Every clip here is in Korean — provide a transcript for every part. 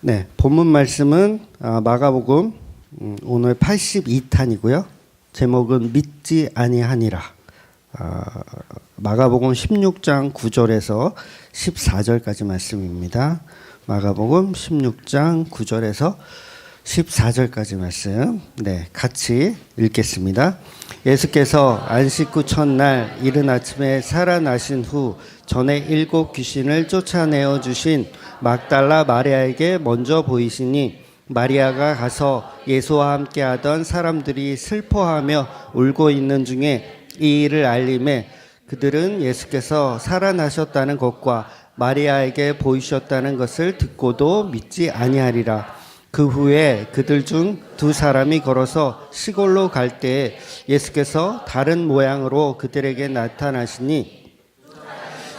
네, 본문 말씀은 마가복음 오늘 82탄이고요. 제목은 믿지 아니하니라. 마가복음 16장 9절에서 14절까지 말씀입니다. 마가복음 16장 9절에서 14절까지 말씀. 네, 같이 읽겠습니다. 예수께서 안식 후 첫날 이른 아침에 살아나신 후 전에 7 귀신을 쫓아내어 주신 막달라 마리아에게 먼저 보이시니 마리아가 가서 예수와 함께 하던 사람들이 슬퍼하며 울고 있는 중에 이 일을 알림해 그들은 예수께서 살아나셨다는 것과 마리아에게 보이셨다는 것을 듣고도 믿지 아니하리라. 그 후에 그들 중 2 사람이 걸어서 시골로 갈 때에 예수께서 다른 모양으로 그들에게 나타나시니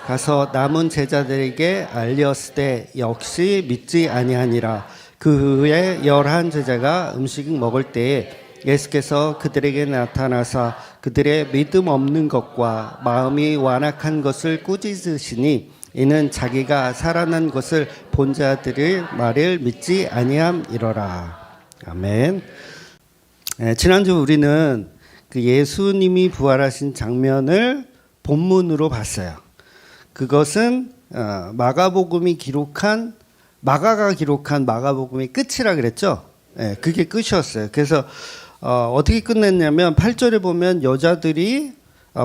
가서 남은 제자들에게 알렸을 역시 믿지 아니하니라. 그 후에 11 제자가 음식 먹을 때에 예수께서 그들에게 나타나사 그들의 믿음 없는 것과 마음이 완악한 것을 꾸짖으시니 이는 자기가 살아난 것을 본 자들의 말을 믿지 아니함이로라. 아멘. 지난주 우리는 그 예수님이 부활하신 장면을 본문으로 봤어요. 그것은 마가복음이 기록한 마가가 기록한 마가복음의 끝이라 그랬죠. 그게 끝이었어요. 그래서 어떻게 끝냈냐면 8절에 보면 여자들이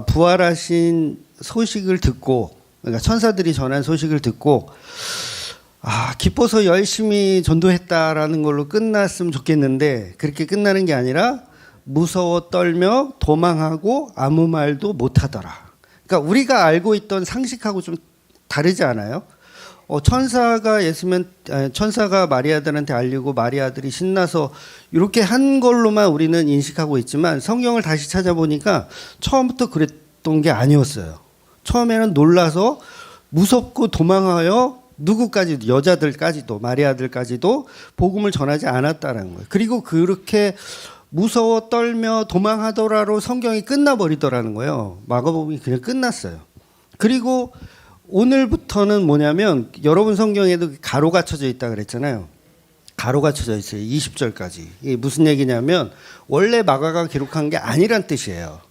부활하신 소식을 듣고, 그러니까 천사들이 전한 소식을 듣고 기뻐서 열심히 전도했다라는 걸로 끝났으면 좋겠는데 그렇게 끝나는 게 아니라 무서워 떨며 도망하고 아무 말도 못하더라. 그러니까 우리가 알고 있던 상식하고 좀 다르지 않아요? 천사가 마리아들한테 알리고 마리아들이 신나서 이렇게 한 걸로만 우리는 인식하고 있지만 성경을 다시 찾아보니까 처음부터 그랬던 게 아니었어요. 처음에는 놀라서 무섭고 도망하여 누구까지, 여자들까지도, 마리아들까지도 복음을 전하지 않았다는 거예요. 그리고 그렇게 무서워 떨며 도망하더라로 성경이 끝나버리더라는 거예요. 마가복음이 그냥 끝났어요. 그리고 오늘부터는 뭐냐면 여러분 성경에도 가로가 쳐져 있다 그랬잖아요. 가로가 쳐져 있어요. 20절까지. 이게 무슨 얘기냐면 원래 마가가 기록한 게 아니란 뜻이에요.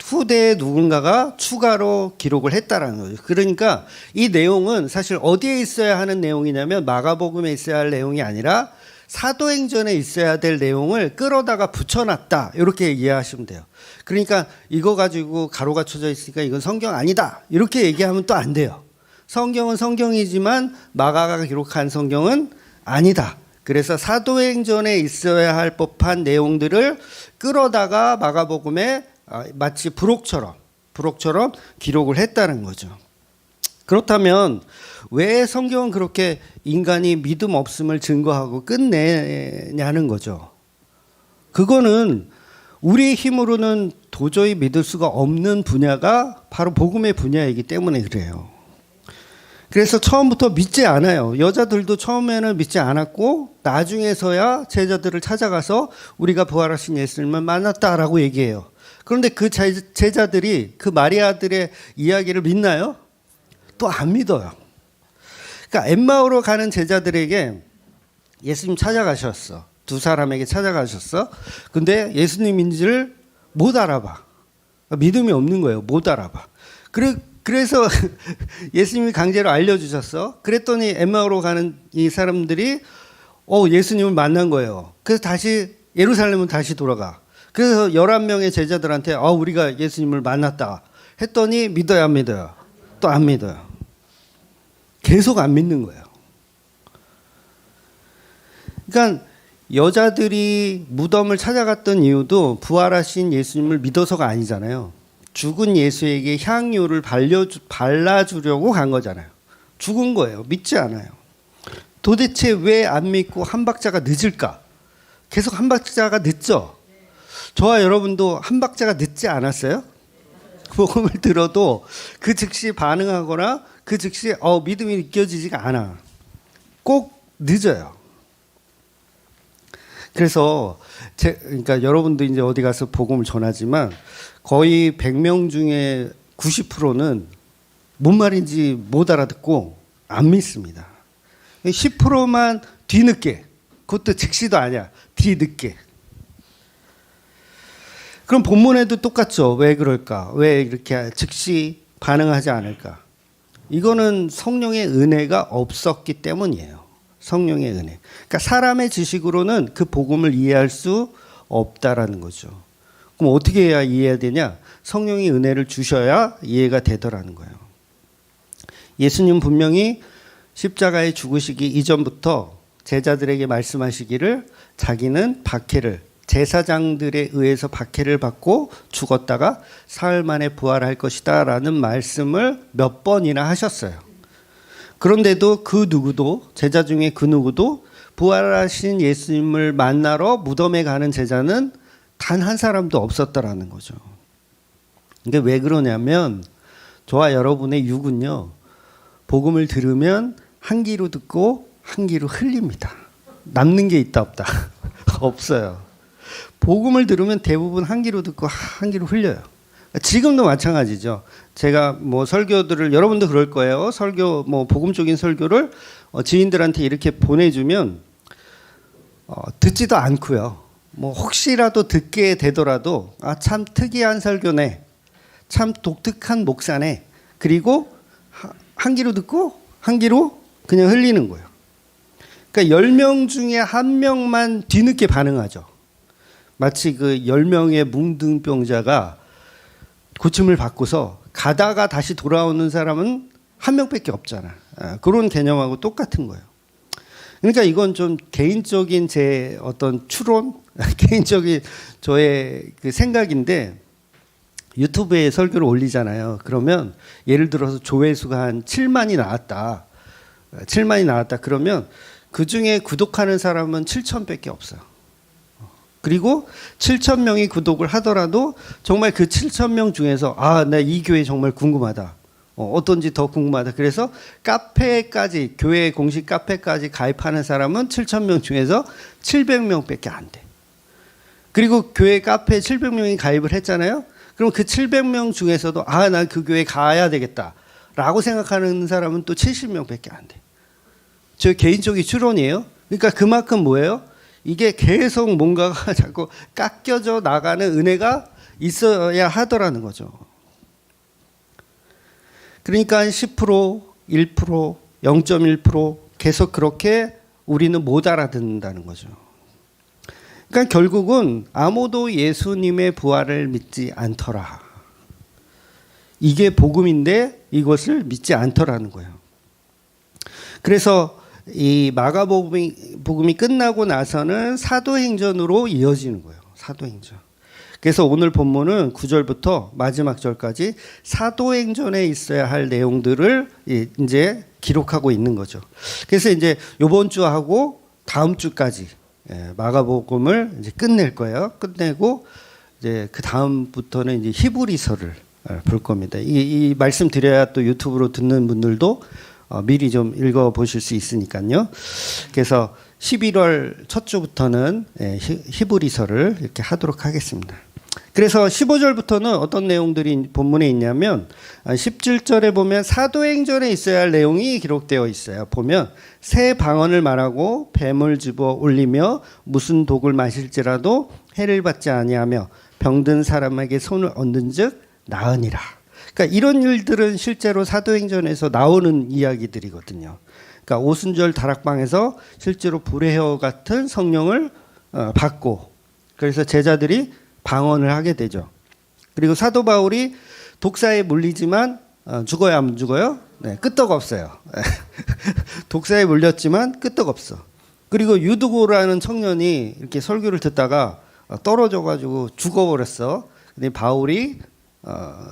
후대에 누군가가 추가로 기록을 했다라는 거죠. 그러니까 이 내용은 사실 어디에 있어야 하는 내용이냐면 마가복음에 있어야 할 내용이 아니라 사도행전에 있어야 될 내용을 끌어다가 붙여놨다. 이렇게 이해하시면 돼요. 그러니까 이거 가지고 가로가 쳐져 있으니까 이건 성경 아니다. 이렇게 얘기하면 또 안 돼요. 성경은 성경이지만 마가가 기록한 성경은 아니다. 그래서 사도행전에 있어야 할 법한 내용들을 끌어다가 마가복음에 마치 부록처럼 기록을 했다는 거죠. 그렇다면 왜 성경은 그렇게 인간이 믿음 없음을 증거하고 끝내냐는 거죠. 그거는 우리 힘으로는 도저히 믿을 수가 없는 분야가 바로 복음의 분야이기 때문에 그래요. 그래서 처음부터 믿지 않아요. 여자들도 처음에는 믿지 않았고 나중에서야 제자들을 찾아가서 우리가 부활하신 예수님을 만났다라고 얘기해요. 그런데 그 제자들이 그 마리아들의 이야기를 믿나요? 또 안 믿어요. 그러니까 엠마오로 가는 제자들에게 예수님 찾아가셨어. 2 사람에게 찾아가셨어. 근데 예수님인지를 못 알아봐. 믿음이 없는 거예요. 못 알아봐. 그래서 예수님이 강제로 알려주셨어. 그랬더니 엠마오로 가는 이 사람들이 예수님을 만난 거예요. 그래서 다시 예루살렘은 다시 돌아가. 그래서 11명의 제자들한테 우리가 예수님을 만났다 했더니 믿어요, 안 믿어요? 또 안 믿어요. 계속 안 믿는 거예요. 그러니까 여자들이 무덤을 찾아갔던 이유도 부활하신 예수님을 믿어서가 아니잖아요. 죽은 예수에게 향유를 발라주려고 간 거잖아요. 죽은 거예요. 믿지 않아요. 도대체 왜 안 믿고 한 박자가 늦을까? 계속 한 박자가 늦죠? 저와 여러분도 한 박자가 늦지 않았어요? 복음을 들어도 그 즉시 반응하거나 그 즉시 믿음이 느껴지지가 않아. 꼭 늦어요. 그래서 그러니까 여러분도 이제 어디 가서 복음을 전하지만 거의 100명 중에 90%는 뭔 말인지 못 알아듣고 안 믿습니다. 10%만 뒤늦게. 그것도 즉시도 아니야. 뒤늦게. 그럼 본문에도 똑같죠. 왜 그럴까? 왜 이렇게 즉시 반응하지 않을까? 이거는 성령의 은혜가 없었기 때문이에요. 성령의 은혜. 그러니까 사람의 지식으로는 그 복음을 이해할 수 없다라는 거죠. 그럼 어떻게 해야 이해해야 되냐? 성령이 은혜를 주셔야 이해가 되더라는 거예요. 예수님 분명히 십자가에 죽으시기 이전부터 제자들에게 말씀하시기를 자기는 박해를 제사장들에 의해서 박해를 받고 죽었다가 사흘 만에 부활할 것이다 라는 말씀을 몇 번이나 하셨어요. 그런데도 그 누구도 제자 중에 그 누구도 부활하신 예수님을 만나러 무덤에 가는 제자는 단 한 사람도 없었다라는 거죠. 근데 왜 그러냐면 저와 여러분의 육은요, 복음을 들으면 한 귀로 듣고 한 귀로 흘립니다. 남는 게 있다 없다? 없어요. 복음을 들으면 대부분 한 귀로 듣고 한 귀로 흘려요. 지금도 마찬가지죠. 제가 뭐 설교들을 여러분도 그럴 거예요. 설교 뭐 복음적인 설교를 지인들한테 이렇게 보내주면 듣지도 않고요. 뭐 혹시라도 듣게 되더라도 참 특이한 설교네, 참 독특한 목사네. 그리고 한 귀로 듣고 한 귀로 그냥 흘리는 거예요. 그러니까 10명 중에 1명만 뒤늦게 반응하죠. 마치 그 10명의 뭉둥병자가 고침을 받고서 가다가 다시 돌아오는 사람은 1명밖에 없잖아. 그런 개념하고 똑같은 거예요. 그러니까 이건 좀 개인적인 제 어떤 추론, 개인적인 저의 그 생각인데, 유튜브에 설교를 올리잖아요. 그러면 예를 들어서 조회수가 한 7만이 나왔다. 7만이 나왔다. 그러면 그 중에 구독하는 사람은 7천밖에 없어요. 그리고 7,000명이 구독을 하더라도 정말 그 7,000명 중에서 나 이 교회 정말 궁금하다. 어떤지 더 궁금하다. 그래서 카페까지, 교회 공식 카페까지 가입하는 사람은 7,000명 중에서 700명밖에 안 돼. 그리고 교회 카페에 700명이 가입을 했잖아요. 그럼 그 700명 중에서도 나 그 교회 가야 되겠다 라고 생각하는 사람은 또 70명밖에 안 돼. 저 개인적인 추론이에요. 그러니까 그만큼 뭐예요? 이게 계속 뭔가가 자꾸 깎여져 나가는 은혜가 있어야 하더라는 거죠. 그러니까 10%, 1%, 0.1% 계속 그렇게 우리는 못 알아듣는다는 거죠. 그러니까 결국은 아무도 예수님의 부활을 믿지 않더라. 이게 복음인데 이것을 믿지 않더라는 거예요. 그래서 이 마가복음이 끝나고 나서는 사도행전으로 이어지는 거예요. 사도행전. 그래서 오늘 본문은 9절부터 마지막 절까지 사도행전에 있어야 할 내용들을 이제 기록하고 있는 거죠. 그래서 이제 이번 주하고 다음 주까지 마가복음을 이제 끝낼 거예요. 끝내고 이제 그 다음부터는 이제 히브리서를 볼 겁니다. 이 말씀 드려야 또 유튜브로 듣는 분들도 미리 좀 읽어보실 수 있으니까요. 그래서 11월 첫 주부터는 히브리서를 이렇게 하도록 하겠습니다. 그래서 15절부터는 어떤 내용들이 본문에 있냐면 17절에 보면 사도행전에 있어야 할 내용이 기록되어 있어요. 보면 새 방언을 말하고 뱀을 집어 올리며 무슨 독을 마실지라도 해를 받지 아니하며 병든 사람에게 손을 얹은 즉 나으니라. 그러니까 이런 일들은 실제로 사도행전에서 나오는 이야기들이거든요. 그러니까 오순절 다락방에서 실제로 불의 혀 같은 성령을 받고, 그래서 제자들이 방언을 하게 되죠. 그리고 사도 바울이 독사에 물리지만 죽어요, 안 죽어요? 네, 끄떡없어요. 독사에 물렸지만 끄떡없어. 그리고 유두고라는 청년이 이렇게 설교를 듣다가 떨어져가지고 죽어버렸어. 근데 바울이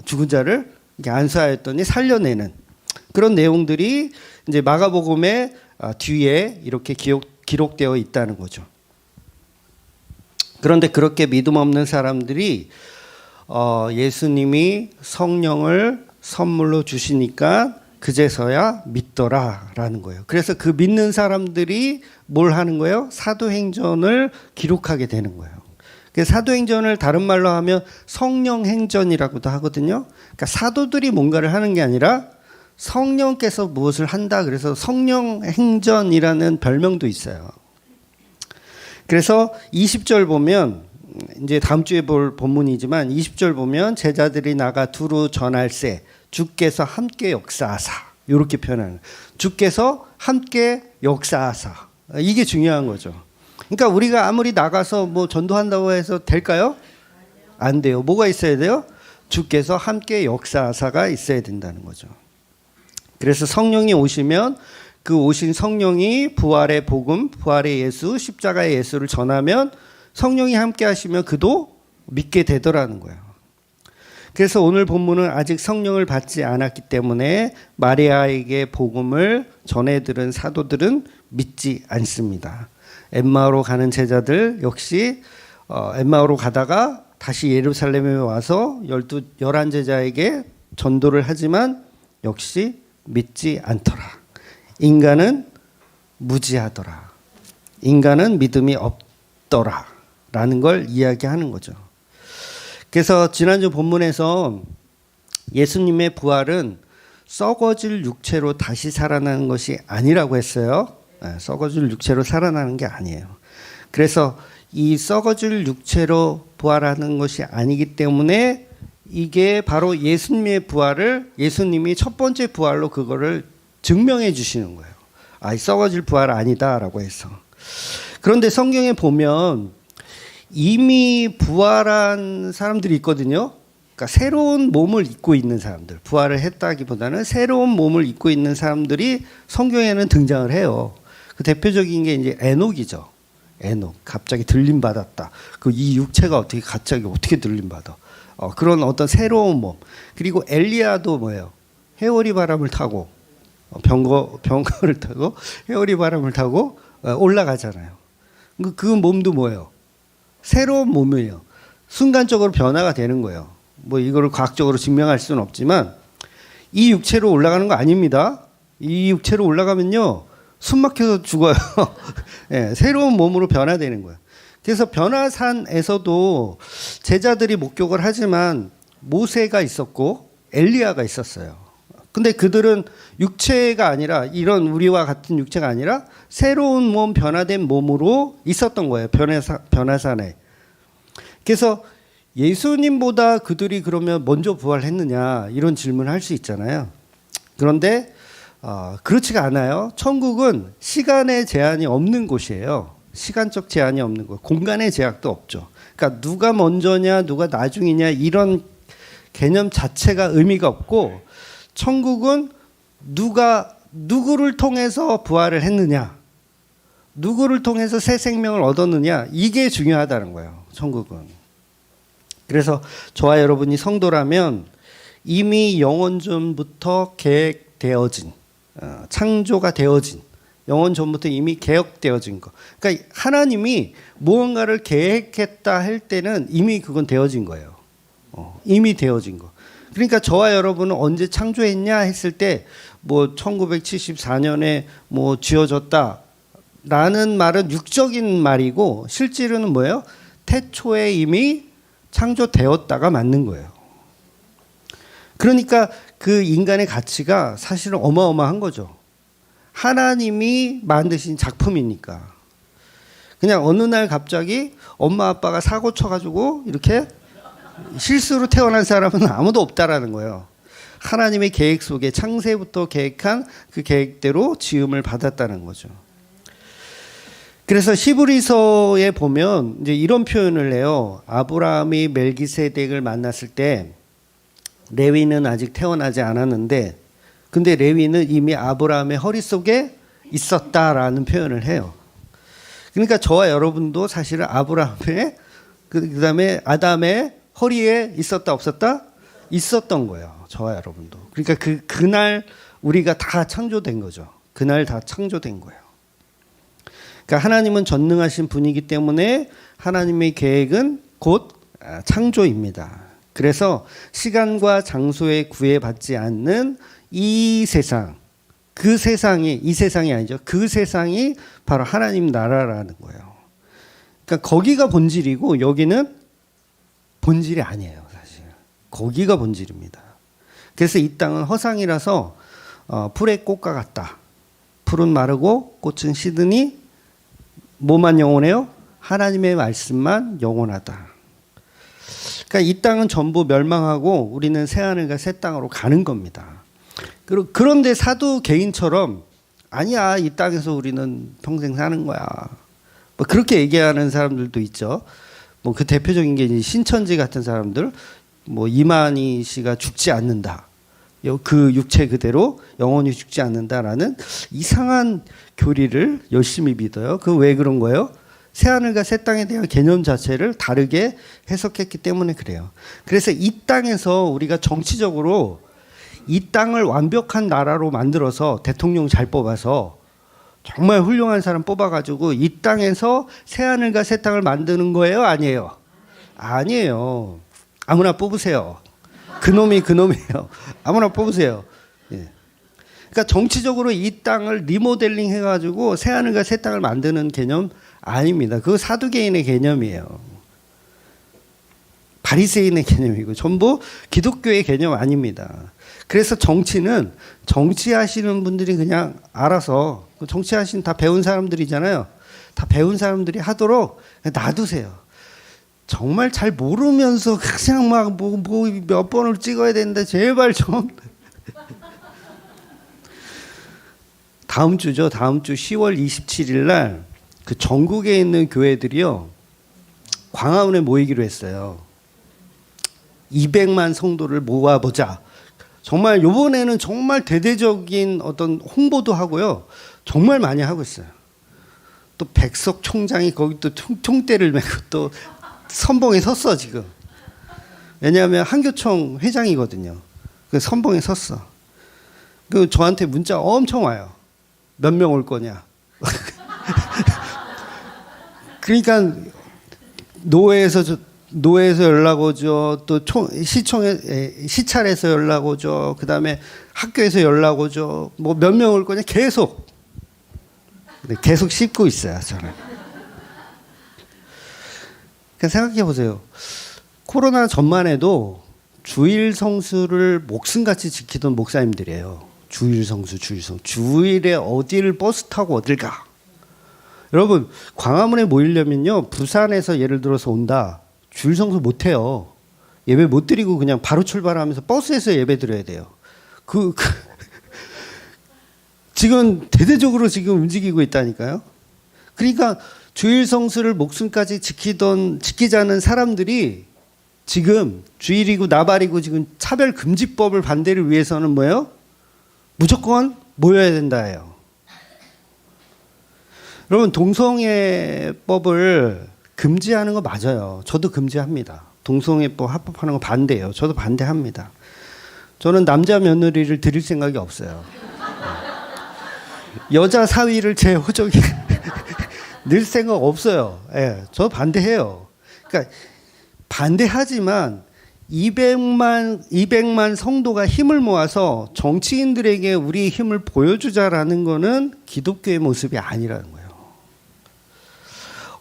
죽은 자를 이렇게 안수하였더니 살려내는 그런 내용들이 이제 마가복음의 뒤에 이렇게 기록되어 있다는 거죠. 그런데 그렇게 믿음 없는 사람들이 예수님이 성령을 선물로 주시니까 그제서야 믿더라라는 거예요. 그래서 그 믿는 사람들이 뭘 하는 거예요? 사도행전을 기록하게 되는 거예요. 사도행전을 다른 말로 하면 성령행전이라고도 하거든요. 그러니까 사도들이 뭔가를 하는 게 아니라 성령께서 무엇을 한다. 그래서 성령 행전이라는 별명도 있어요. 그래서 20절 보면 이제 다음 주에 볼 본문이지만 20절 보면 제자들이 나가 두루 전할세 주께서 함께 역사하사 이렇게 표현하는 주께서 함께 역사하사 이게 중요한 거죠. 그러니까 우리가 아무리 나가서 뭐 전도한다고 해서 될까요? 안 돼요. 뭐가 있어야 돼요? 주께서 함께 역사하사가 있어야 된다는 거죠. 그래서 성령이 오시면 그 오신 성령이 부활의 복음, 부활의 예수, 십자가의 예수를 전하면 성령이 함께 하시면 그도 믿게 되더라는 거예요. 그래서 오늘 본문은 아직 성령을 받지 않았기 때문에 마리아에게 복음을 전해들은 사도들은 믿지 않습니다. 엠마오로 가는 제자들 역시 엠마오로 가다가 다시 예루살렘에 와서 11제자에게 전도를 하지만 역시 믿지 않더라. 인간은 무지하더라. 인간은 믿음이 없더라. 라는 걸 이야기하는 거죠. 그래서 지난주 본문에서 예수님의 부활은 썩어질 육체로 다시 살아나는 것이 아니라고 했어요. 썩어질 육체로 살아나는 게 아니에요. 그래서 이 썩어질 육체로 부활하는 것이 아니기 때문에 이게 바로 예수님의 부활을 예수님이 첫 번째 부활로 그거를 증명해 주시는 거예요. 이 썩어질 부활 아니다라고 해서. 그런데 성경에 보면 이미 부활한 사람들이 있거든요. 그러니까 새로운 몸을 입고 있는 사람들, 부활을 했다기보다는 새로운 몸을 입고 있는 사람들이 성경에는 등장을 해요. 그 대표적인 게 이제 에녹이죠. 에녹, 갑자기 들림 받았다. 그 이 육체가 갑자기 어떻게 들림 받아? 그런 어떤 새로운 몸. 그리고 엘리야도 뭐예요? 해오리 바람을 타고 병거를 타고 해오리 바람을 타고 올라가잖아요. 그 몸도 뭐예요? 새로운 몸이에요. 순간적으로 변화가 되는 거예요. 뭐 이거를 과학적으로 증명할 수는 없지만 이 육체로 올라가는 거 아닙니다. 이 육체로 올라가면요 숨 막혀서 죽어요. 네, 새로운 몸으로 변화되는 거예요. 그래서 변화산에서도 제자들이 목격을 하지만 모세가 있었고 엘리야가 있었어요. 근데 그들은 육체가 아니라 이런 우리와 같은 육체가 아니라 새로운 몸, 변화된 몸으로 있었던 거예요. 변화산에. 그래서 예수님보다 그들이 그러면 먼저 부활했느냐 이런 질문을 할 수 있잖아요. 그런데 그렇지가 않아요. 천국은 시간의 제한이 없는 곳이에요. 시간적 제한이 없는 곳. 공간의 제약도 없죠. 그러니까 누가 먼저냐 누가 나중이냐 이런 개념 자체가 의미가 없고 천국은 누구를 통해서 부활을 했느냐, 누구를 통해서 새 생명을 얻었느냐, 이게 중요하다는 거예요, 천국은. 그래서 저와 여러분이 성도라면 이미 영원 전부터 계획되어진, 창조가 되어진, 영원 전부터 이미 개혁되어진 거. 그러니까 하나님이 무언가를 계획했다 할 때는 이미 그건 되어진 거예요. 이미 되어진 거. 그러니까 저와 여러분은 언제 창조했냐 했을 때 뭐 1974년에 뭐 지어졌다라는 말은 육적인 말이고 실제로는 뭐예요? 태초에 이미 창조되었다가 맞는 거예요. 그러니까 그 인간의 가치가 사실은 어마어마한 거죠. 하나님이 만드신 작품이니까. 그냥 어느 날 갑자기 엄마 아빠가 사고 쳐가지고 이렇게 실수로 태어난 사람은 아무도 없다라는 거예요. 하나님의 계획 속에 창세부터 계획한 그 계획대로 지음을 받았다는 거죠. 그래서 히브리서에 보면 이제 이런 표현을 해요. 아브라함이 멜기세덱을 만났을 때 레위는 아직 태어나지 않았는데 근데 레위는 이미 아브라함의 허리 속에 있었다라는 표현을 해요. 그러니까 저와 여러분도 사실은 아브라함의 그다음에 아담의 허리에 있었다 없었다? 있었던 거예요. 저와 여러분도. 그러니까 그날 우리가 다 창조된 거죠. 그날 다 창조된 거예요. 그러니까 하나님은 전능하신 분이기 때문에 하나님의 계획은 곧 창조입니다. 그래서 시간과 장소에 구애받지 않는 이 세상, 그 세상이 이 세상이 아니죠. 그 세상이 바로 하나님 나라라는 거예요. 그러니까 거기가 본질이고 여기는 본질이 아니에요, 사실. 거기가 본질입니다. 그래서 이 땅은 허상이라서 풀의 꽃과 같다. 풀은 마르고 꽃은 시드니 뭐만 영원해요? 하나님의 말씀만 영원하다. 그러니까 이 땅은 전부 멸망하고 우리는 새하늘과 새 땅으로 가는 겁니다. 그런데 사도 개인처럼 아니야, 이 땅에서 우리는 평생 사는 거야. 뭐 그렇게 얘기하는 사람들도 있죠. 뭐 그 대표적인 게 이제 신천지 같은 사람들, 뭐 이만희 씨가 죽지 않는다. 그 육체 그대로 영원히 죽지 않는다라는 이상한 교리를 열심히 믿어요. 그 왜 그런 거예요? 새하늘과 새 땅에 대한 개념 자체를 다르게 해석했기 때문에 그래요. 그래서 이 땅에서 우리가 정치적으로 이 땅을 완벽한 나라로 만들어서 대통령 잘 뽑아서 정말 훌륭한 사람 뽑아가지고 이 땅에서 새하늘과 새 땅을 만드는 거예요? 아니에요? 아니에요. 아무나 뽑으세요. 그놈이 그놈이에요. 아무나 뽑으세요. 예. 그러니까 정치적으로 이 땅을 리모델링 해가지고 새하늘과 새 땅을 만드는 개념 아닙니다. 그거 사두개인의 개념이에요. 바리새인의 개념이고 전부 기독교의 개념 아닙니다. 그래서 정치는 정치하시는 분들이 그냥 알아서, 정치하신 다 배운 사람들이잖아요. 다 배운 사람들이 하도록 놔두세요. 정말 잘 모르면서 그냥 막 몇 번을 찍어야 되는데 제발 좀. 다음 주죠. 다음 주 10월 27일 날 그 전국에 있는 교회들이요, 광화문에 모이기로 했어요. 200만 성도를 모아보자. 정말 요번에는 정말 대대적인 어떤 홍보도 하고요. 정말 많이 하고 있어요. 또 백석 총장이 거기 또 총대를 메고 또 선봉에 섰어 지금. 왜냐하면 한교총 회장이거든요. 그 선봉에 섰어. 그 저한테 문자 엄청 와요. 몇 명 올 거냐. 그러니까 노회에서 연락 오죠. 또 시찰에서 연락 오죠. 그다음에 학교에서 연락 오죠. 뭐 몇 명 올 거냐 계속 씹고 있어요 저는. 그러니까 생각해 보세요. 코로나 전만 해도 주일 성수를 목숨같이 지키던 목사님들이에요. 주일 성수. 주일에 어디를 버스 타고 어딜 가. 여러분 광화문에 모이려면요, 부산에서 예를 들어서 온다. 주일 성수 못 해요. 예배 못 드리고 그냥 바로 출발하면서 버스에서 예배 드려야 돼요. 지금 대대적으로 지금 움직이고 있다니까요. 그러니까 주일 성수를 목숨까지 지키자는 사람들이 지금 주일이고 나발이고 지금 차별금지법을 반대를 위해서는 뭐예요? 무조건 모여야 된다예요. 여러분 동성애법을 금지하는 거 맞아요. 저도 금지합니다. 동성애법 합법하는 거 반대예요. 저도 반대합니다. 저는 남자 며느리를 드릴 생각이 없어요. 여자 사위를 제 호적에 늘 생각 없어요. 예, 저 반대해요. 그러니까 반대하지만 200만 성도가 힘을 모아서 정치인들에게 우리 힘을 보여주자라는 거는 기독교의 모습이 아니라는 거예요.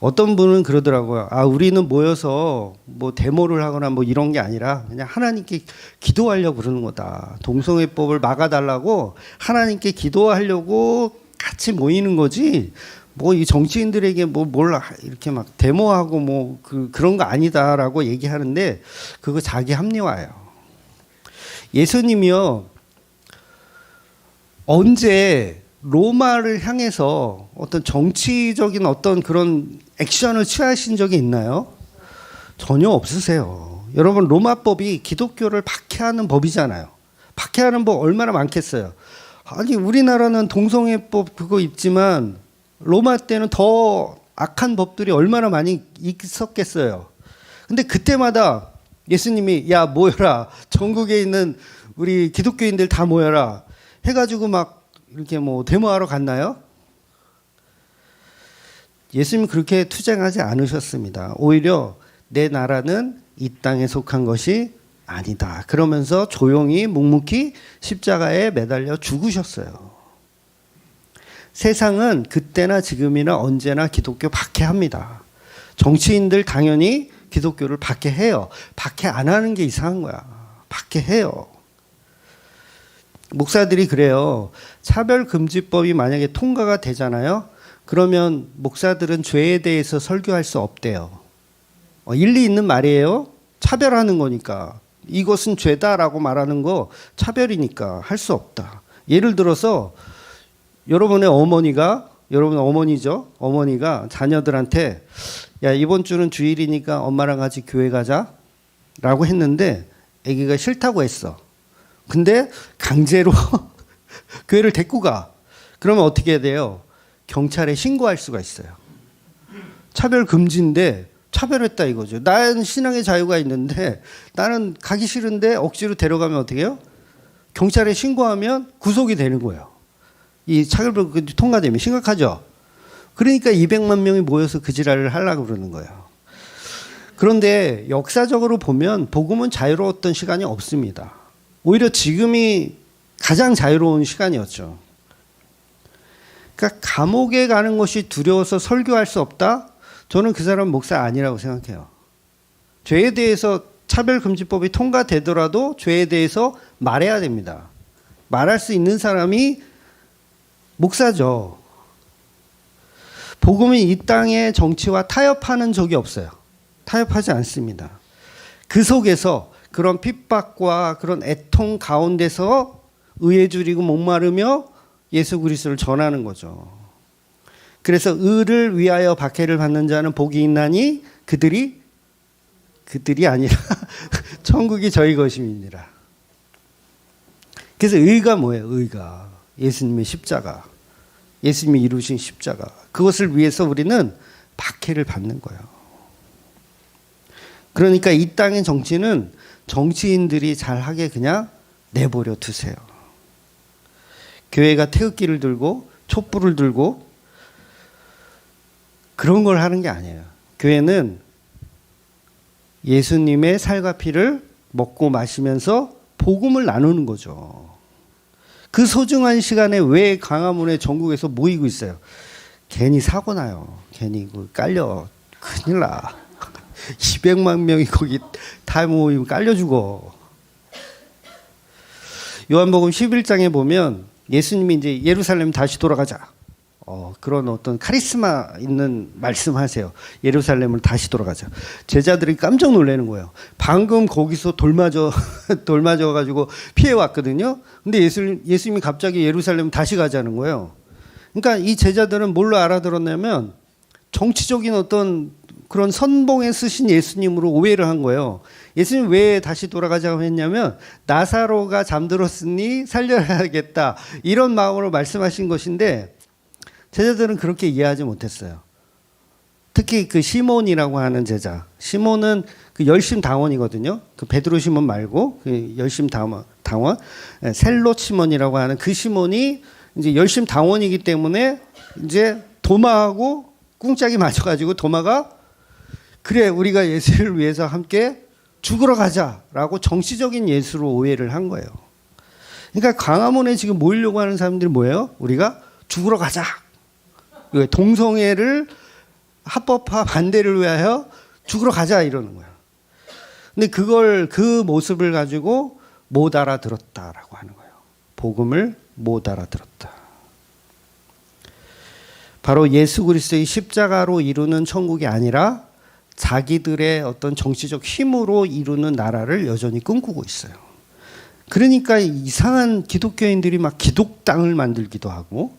어떤 분은 그러더라고요. 우리는 모여서 뭐 데모를 하거나 뭐 이런 게 아니라 그냥 하나님께 기도하려고 그러는 거다. 동성애법을 막아달라고 하나님께 기도하려고 같이 모이는 거지. 뭐 이 정치인들에게 뭐 뭘 이렇게 막 데모하고 뭐 그런 거 아니다라고 얘기하는데 그거 자기 합리화예요. 예수님이요, 언제 로마를 향해서 어떤 정치적인 어떤 그런 액션을 취하신 적이 있나요? 전혀 없으세요. 여러분 로마법이 기독교를 박해하는 법이잖아요. 박해하는 법 얼마나 많겠어요. 아니 우리나라는 동성애법 그거 있지만 로마 때는 더 악한 법들이 얼마나 많이 있었겠어요. 근데 그때마다 예수님이 야 모여라, 전국에 있는 우리 기독교인들 다 모여라 해가지고 막 이렇게 뭐 데모하러 갔나요? 예수님 그렇게 투쟁하지 않으셨습니다. 오히려 내 나라는 이 땅에 속한 것이 아니다. 그러면서 조용히 묵묵히 십자가에 매달려 죽으셨어요. 세상은 그때나 지금이나 언제나 기독교 박해합니다. 정치인들 당연히 기독교를 박해해요. 박해 안 하는 게 이상한 거야. 박해해요. 목사들이 그래요. 차별금지법이 만약에 통과가 되잖아요. 그러면 목사들은 죄에 대해서 설교할 수 없대요. 일리 있는 말이에요. 차별하는 거니까. 이것은 죄다라고 말하는 거 차별이니까 할 수 없다. 예를 들어서 여러분 어머니죠. 어머니가 자녀들한테 야, 이번 주는 주일이니까 엄마랑 같이 교회 가자 라고 했는데 아기가 싫다고 했어. 근데 강제로 교회를 데리고 가. 그러면 어떻게 해야 돼요? 경찰에 신고할 수가 있어요. 차별 금지인데 차별했다 이거죠. 나는 신앙의 자유가 있는데 나는 가기 싫은데 억지로 데려가면 어떻게 해요? 경찰에 신고하면 구속이 되는 거예요. 이 차별금지 통과되면 심각하죠. 그러니까 200만 명이 모여서 그 지랄을 하려고 그러는 거예요. 그런데 역사적으로 보면 복음은 자유로웠던 시간이 없습니다. 오히려 지금이 가장 자유로운 시간이었죠. 그러니까 감옥에 가는 것이 두려워서 설교할 수 없다? 저는 그 사람 목사 아니라고 생각해요. 죄에 대해서 차별금지법이 통과되더라도 죄에 대해서 말해야 됩니다. 말할 수 있는 사람이 목사죠. 복음이 이 땅의 정치와 타협하는 적이 없어요. 타협하지 않습니다. 그 속에서 그런 핍박과 그런 애통 가운데서 의에 줄이고 목마르며 예수 그리스도를 전하는 거죠. 그래서 의를 위하여 박해를 받는 자는 복이 있나니 그들이 아니라 천국이 저희 것임이니라. 그래서 의가 뭐예요? 의가 예수님의 십자가, 예수님이 이루신 십자가, 그것을 위해서 우리는 박해를 받는 거예요. 그러니까 이 땅의 정치는 정치인들이 잘하게 그냥 내버려 두세요. 교회가 태극기를 들고 촛불을 들고 그런 걸 하는 게 아니에요. 교회는 예수님의 살과 피를 먹고 마시면서 복음을 나누는 거죠. 그 소중한 시간에 왜 광화문에 전국에서 모이고 있어요? 괜히 사고 나요. 괜히 깔려 큰일 나. 200만 명이 거기 다 모이면 깔려 죽어. 요한복음 11장에 보면 예수님이 이제 예루살렘 다시 돌아가자. 그런 어떤 카리스마 있는 말씀하세요. 예루살렘을 다시 돌아가자. 제자들이 깜짝 놀라는 거예요. 방금 거기서 돌 맞아가지고 피해 왔거든요. 근데 예수님이 갑자기 예루살렘 다시 가자는 거예요. 그러니까 이 제자들은 뭘로 알아들었냐면 정치적인 어떤 그런 선봉에 쓰신 예수님으로 오해를 한 거예요. 예수님 왜 다시 돌아가자고 했냐면 나사로가 잠들었으니 살려야겠다. 이런 마음으로 말씀하신 것인데 제자들은 그렇게 이해하지 못했어요. 특히 그 시몬이라고 하는 제자. 시몬은 그 열심 당원이거든요. 그 베드로 시몬 말고 그 열심 당원, 셀롯 시몬이라고 하는 그 시몬이 이제 열심 당원이기 때문에 이제 도마하고 꿍짝이 맞아가지고 도마가 그래 우리가 예수를 위해서 함께 죽으러 가자라고 정치적인 예수로 오해를 한 거예요. 그러니까 광화문에 지금 모이려고 하는 사람들이 뭐예요? 우리가 죽으러 가자. 동성애를 합법화 반대를 위하여 죽으러 가자 이러는 거예요. 근데 그 모습을 가지고 못 알아들었다라고 하는 거예요. 복음을 못 알아들었다. 바로 예수 그리스도의 십자가로 이루는 천국이 아니라 자기들의 어떤 정치적 힘으로 이루는 나라를 여전히 꿈꾸고 있어요. 그러니까 이상한 기독교인들이 막 기독당을 만들기도 하고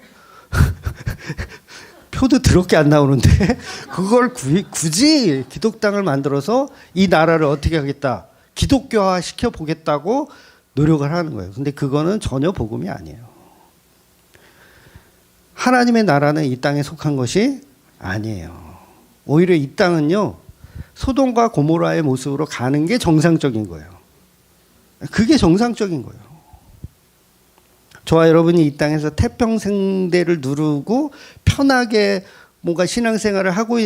표도 더럽게 안 나오는데 그걸 굳이 기독당을 만들어서 이 나라를 어떻게 하겠다, 기독교화 시켜보겠다고 노력을 하는 거예요. 근데 그거는 전혀 복음이 아니에요. 하나님의 나라는 이 땅에 속한 것이 아니에요. 오히려 이 땅은요, 소돔과 고모라의 모습으로 가는 게 정상적인 거예요. 그게 정상적인 거예요. 저와 여러분이 이 땅에서 태평생대를 누르고 편하게 뭔가 신앙생활을 하고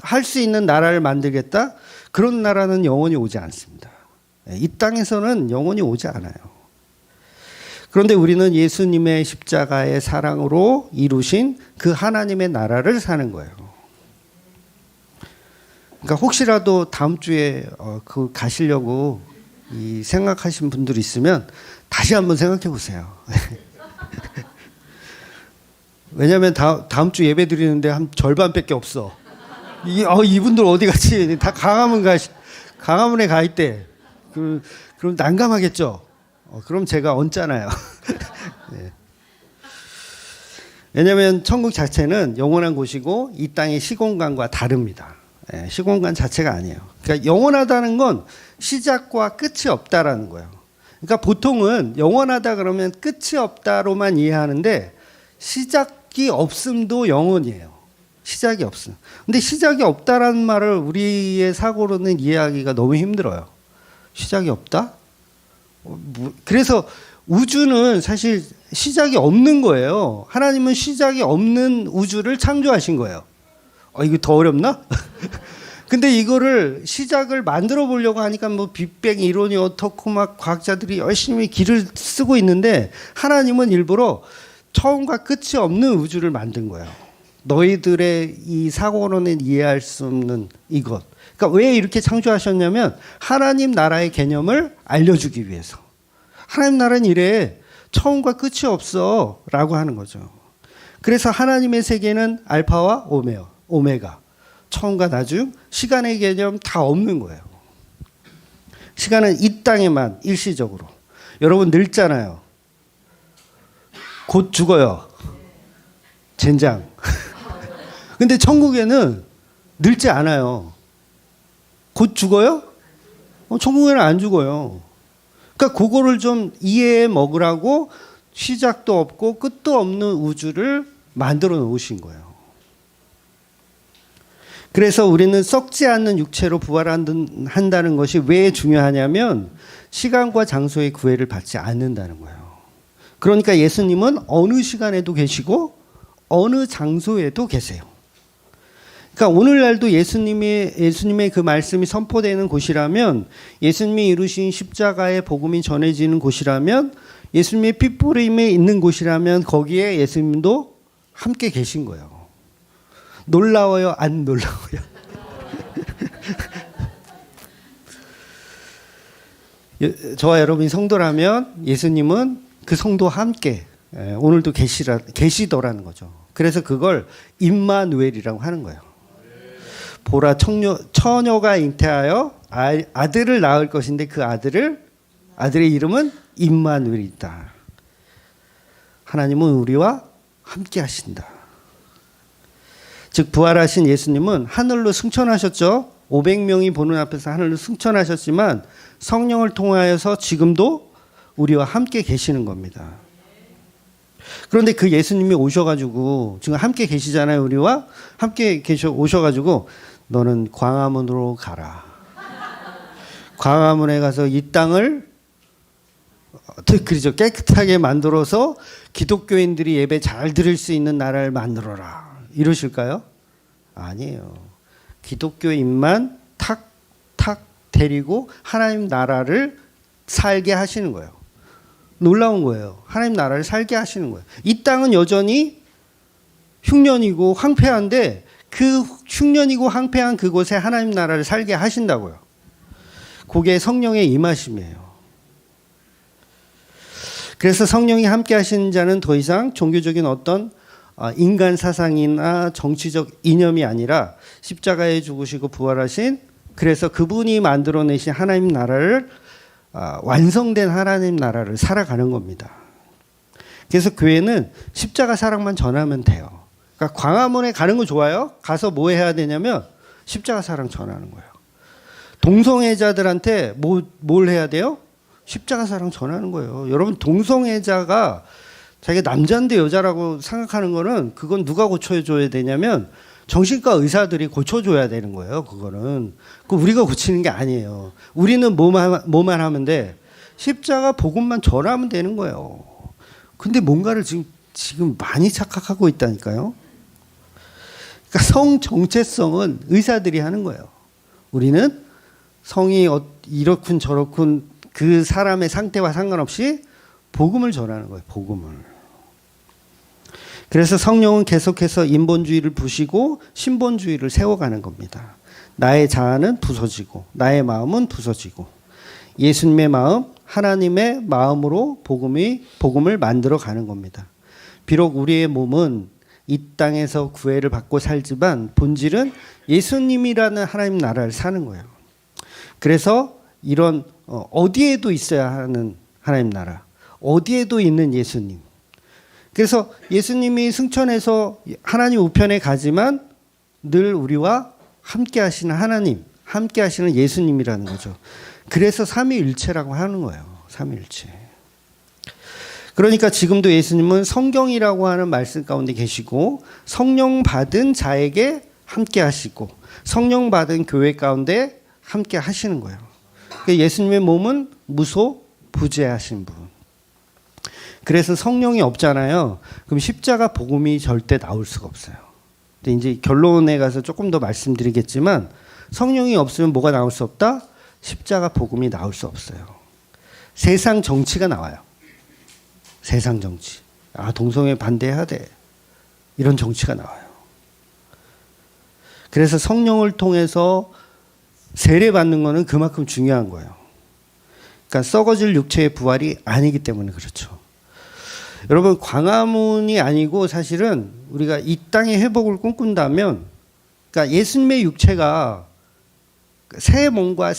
할 수 있는 나라를 만들겠다? 그런 나라는 영원히 오지 않습니다. 이 땅에서는 영원히 오지 않아요. 그런데 우리는 예수님의 십자가의 사랑으로 이루신 그 하나님의 나라를 사는 거예요. 그러니까 혹시라도 다음 주에 가시려고 생각하신 분들 있으면 다시 한번 생각해 보세요. 왜냐하면 다음 주 예배 드리는데 한 절반밖에 없어. 이분들 어디 갔지? 다 강화문에 가 있대. 그럼 난감하겠죠. 그럼 제가 얹잖아요. 네. 왜냐하면 천국 자체는 영원한 곳이고 이 땅의 시공간과 다릅니다. 네, 시공간 자체가 아니에요. 그러니까 영원하다는 건 시작과 끝이 없다라는 거예요. 그러니까 보통은 영원하다 그러면 끝이 없다로만 이해하는데 시작이 없음도 영원이에요. 시작이 없음. 근데 시작이 없다라는 말을 우리의 사고로는 이해하기가 너무 힘들어요. 시작이 없다? 그래서 우주는 사실 시작이 없는 거예요. 하나님은 시작이 없는 우주를 창조하신 거예요. 이거 더 어렵나? 근데 이거를 시작을 만들어 보려고 하니까 뭐 빅뱅 이론이 어떻고 막 과학자들이 열심히 길을 쓰고 있는데 하나님은 일부러 처음과 끝이 없는 우주를 만든 거예요. 너희들의 이 사고로는 이해할 수 없는 이것. 그러니까 왜 이렇게 창조하셨냐면 하나님 나라의 개념을 알려주기 위해서. 하나님 나라는 이래. 처음과 끝이 없어 라고 하는 거죠. 그래서 하나님의 세계는 알파와 오메가. 처음과 나중, 시간의 개념 다 없는 거예요. 시간은 이 땅에만 일시적으로. 여러분 늙잖아요. 곧 죽어요. 젠장. 근데 천국에는 늙지 않아요. 곧 죽어요? 천국에는 안 죽어요. 그러니까 그거를 좀 이해해 먹으라고 시작도 없고 끝도 없는 우주를 만들어 놓으신 거예요. 그래서 우리는 썩지 않는 육체로 부활한다는 것이 왜 중요하냐면 시간과 장소의 구애를 받지 않는다는 거예요. 그러니까 예수님은 어느 시간에도 계시고 어느 장소에도 계세요. 그러니까 오늘날도 예수님의 그 말씀이 선포되는 곳이라면, 예수님이 이루신 십자가의 복음이 전해지는 곳이라면, 예수님의 핏부림이 있는 곳이라면 거기에 예수님도 함께 계신 거예요. 놀라워요? 안 놀라워요? 저와 여러분이 성도라면 예수님은 그 성도와 함께 오늘도 계시더라는 거죠. 그래서 그걸 임마누엘이라고 하는 거예요. 보라 처녀가 잉태하여 아들을 낳을 것인데 그 아들의 이름은 임마누엘이다. 하나님은 우리와 함께 하신다. 즉 부활하신 예수님은 하늘로 승천하셨죠. 500명이 보는 앞에서 하늘로 승천하셨지만 성령을 통하여서 지금도 우리와 함께 계시는 겁니다. 그런데 그 예수님이 오셔가지고 지금 함께 계시잖아요. 우리와 함께 오셔가지고 너는 광화문으로 가라. 광화문에 가서 이 땅을 그렇죠. 깨끗하게 만들어서 기독교인들이 예배 잘 드릴 수 있는 나라를 만들어라. 이러실까요? 아니에요. 기독교인만 탁탁 데리고 하나님 나라를 살게 하시는 거예요. 놀라운 거예요. 하나님 나라를 살게 하시는 거예요. 이 땅은 여전히 흉년이고 황폐한데 그 흉년이고 황폐한 그곳에 하나님 나라를 살게 하신다고요. 그게 성령의 임하심이에요. 그래서 성령이 함께 하시는 자는 더 이상 종교적인 어떤 인간 사상이나 정치적 이념이 아니라 십자가에 죽으시고 부활하신, 그래서 그분이 만들어내신 하나님 나라를 완성된 하나님 나라를 살아가는 겁니다. 그래서 교회는 십자가 사랑만 전하면 돼요. 그러니까 광화문에 가는 거 좋아요. 가서 뭐 해야 되냐면 십자가 사랑 전하는 거예요. 동성애자들한테 뭘 해야 돼요? 십자가 사랑 전하는 거예요. 여러분 동성애자가 자기가 남자인데 여자라고 생각하는 거는 그건 누가 고쳐줘야 되냐면 정신과 의사들이 고쳐줘야 되는 거예요. 그거는 우리가 고치는 게 아니에요. 우리는 뭐만 하면 돼. 십자가 복음만 전하면 되는 거예요. 근데 뭔가를 지금 많이 착각하고 있다니까요. 그러니까 성 정체성은 의사들이 하는 거예요. 우리는 성이 이렇군 저렇군 그 사람의 상태와 상관없이 복음을 전하는 거예요. 복음을. 그래서 성령은 계속해서 인본주의를 부시고 신본주의를 세워가는 겁니다. 나의 자아는 부서지고 나의 마음은 부서지고 예수님의 마음, 하나님의 마음으로 복음을 만들어 가는 겁니다. 비록 우리의 몸은 이 땅에서 구애를 받고 살지만 본질은 예수님이라는 하나님 나라를 사는 거예요. 그래서 이런 어디에도 있어야 하는 하나님 나라, 어디에도 있는 예수님. 그래서 예수님이 승천해서 하나님 우편에 가지만 늘 우리와 함께 하시는 하나님, 함께 하시는 예수님이라는 거죠. 그래서 삼위일체라고 하는 거예요. 삼위일체. 그러니까 지금도 예수님은 성경이라고 하는 말씀 가운데 계시고 성령 받은 자에게 함께 하시고 성령 받은 교회 가운데 함께 하시는 거예요. 예수님의 몸은 무소부재하신 분. 그래서 성령이 없잖아요. 그럼 십자가 복음이 절대 나올 수가 없어요. 근데 이제 결론에 가서 조금 더 말씀드리겠지만 성령이 없으면 뭐가 나올 수 없다? 십자가 복음이 나올 수 없어요. 세상 정치가 나와요. 세상 정치. 동성애 반대해야 돼. 이런 정치가 나와요. 그래서 성령을 통해서 세례받는 거는 그만큼 중요한 거예요. 그러니까 썩어질 육체의 부활이 아니기 때문에 그렇죠. 여러분, 광화문이 아니고 사실은 우리가 이 땅의 회복을 꿈꾼다면, 그러니까 예수님의 육체가 새 몸과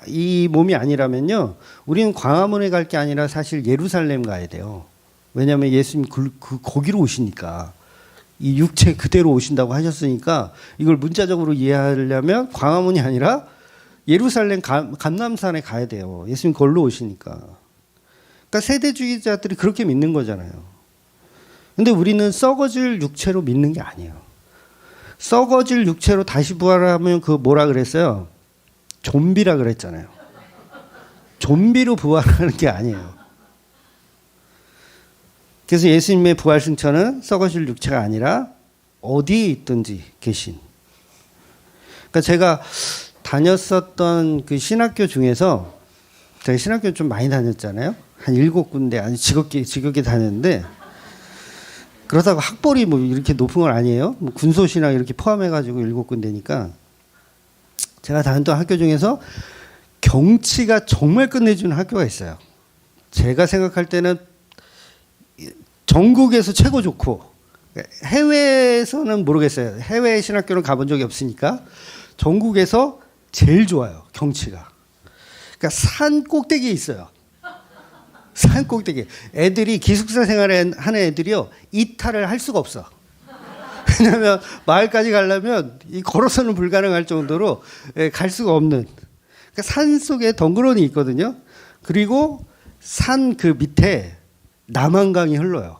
이 몸이 아니라면요, 우리는 광화문에 갈 게 아니라 사실 예루살렘 가야 돼요. 왜냐하면 예수님 거기로 오시니까, 이 육체 그대로 오신다고 하셨으니까 이걸 문자적으로 이해하려면 광화문이 아니라 예루살렘 감람산에 가야 돼요. 예수님 거기로 오시니까. 그러니까 세대주의자들이 그렇게 믿는 거잖아요. 근데 우리는 썩어질 육체로 믿는 게 아니에요. 썩어질 육체로 다시 부활하면 그거 뭐라 그랬어요? 좀비라 그랬잖아요. 좀비로 부활하는 게 아니에요. 그래서 예수님의 부활 승천은 썩어질 육체가 아니라 어디에 있든지 계신. 그러니까 제가 다녔었던 그 신학교 중에서, 제가 신학교 좀 많이 다녔잖아요. 한 7군데 아주 지겹게 다녔는데, 그러다가 학벌이 뭐 이렇게 높은 건 아니에요. 뭐 군소신학 이렇게 포함해가지고 7군데니까. 제가 다녔던 학교 중에서 경치가 정말 끝내주는 학교가 있어요. 제가 생각할 때는 전국에서 최고 좋고, 해외에서는 모르겠어요. 해외 신학교는 가본 적이 없으니까 전국에서 제일 좋아요. 경치가. 그러니까 산 꼭대기에 있어요. 산 꼭대기. 애들이 기숙사 생활을 하는 애들이요, 이탈을 할 수가 없어. 왜냐하면 마을까지 가려면 걸어서는 불가능할 정도로 갈 수가 없는. 그러니까 산 속에 덩그러니 있거든요. 그리고 산 그 밑에 남한강이 흘러요.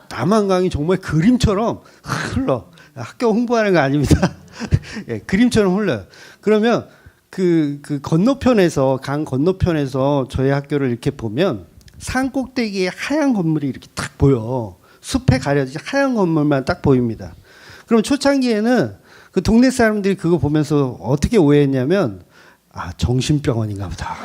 남한강이 정말 그림처럼 흘러. 학교 홍보하는 거 아닙니다. 예, 그림처럼 흘러요. 그러면 그 건너편에서, 강 건너편에서 저희 학교를 이렇게 보면 산 꼭대기에 하얀 건물이 이렇게 딱 보여. 숲에 가려진 하얀 건물만 딱 보입니다. 그럼 초창기에는 그 동네 사람들이 그거 보면서 어떻게 오해했냐면, 정신병원인가 보다.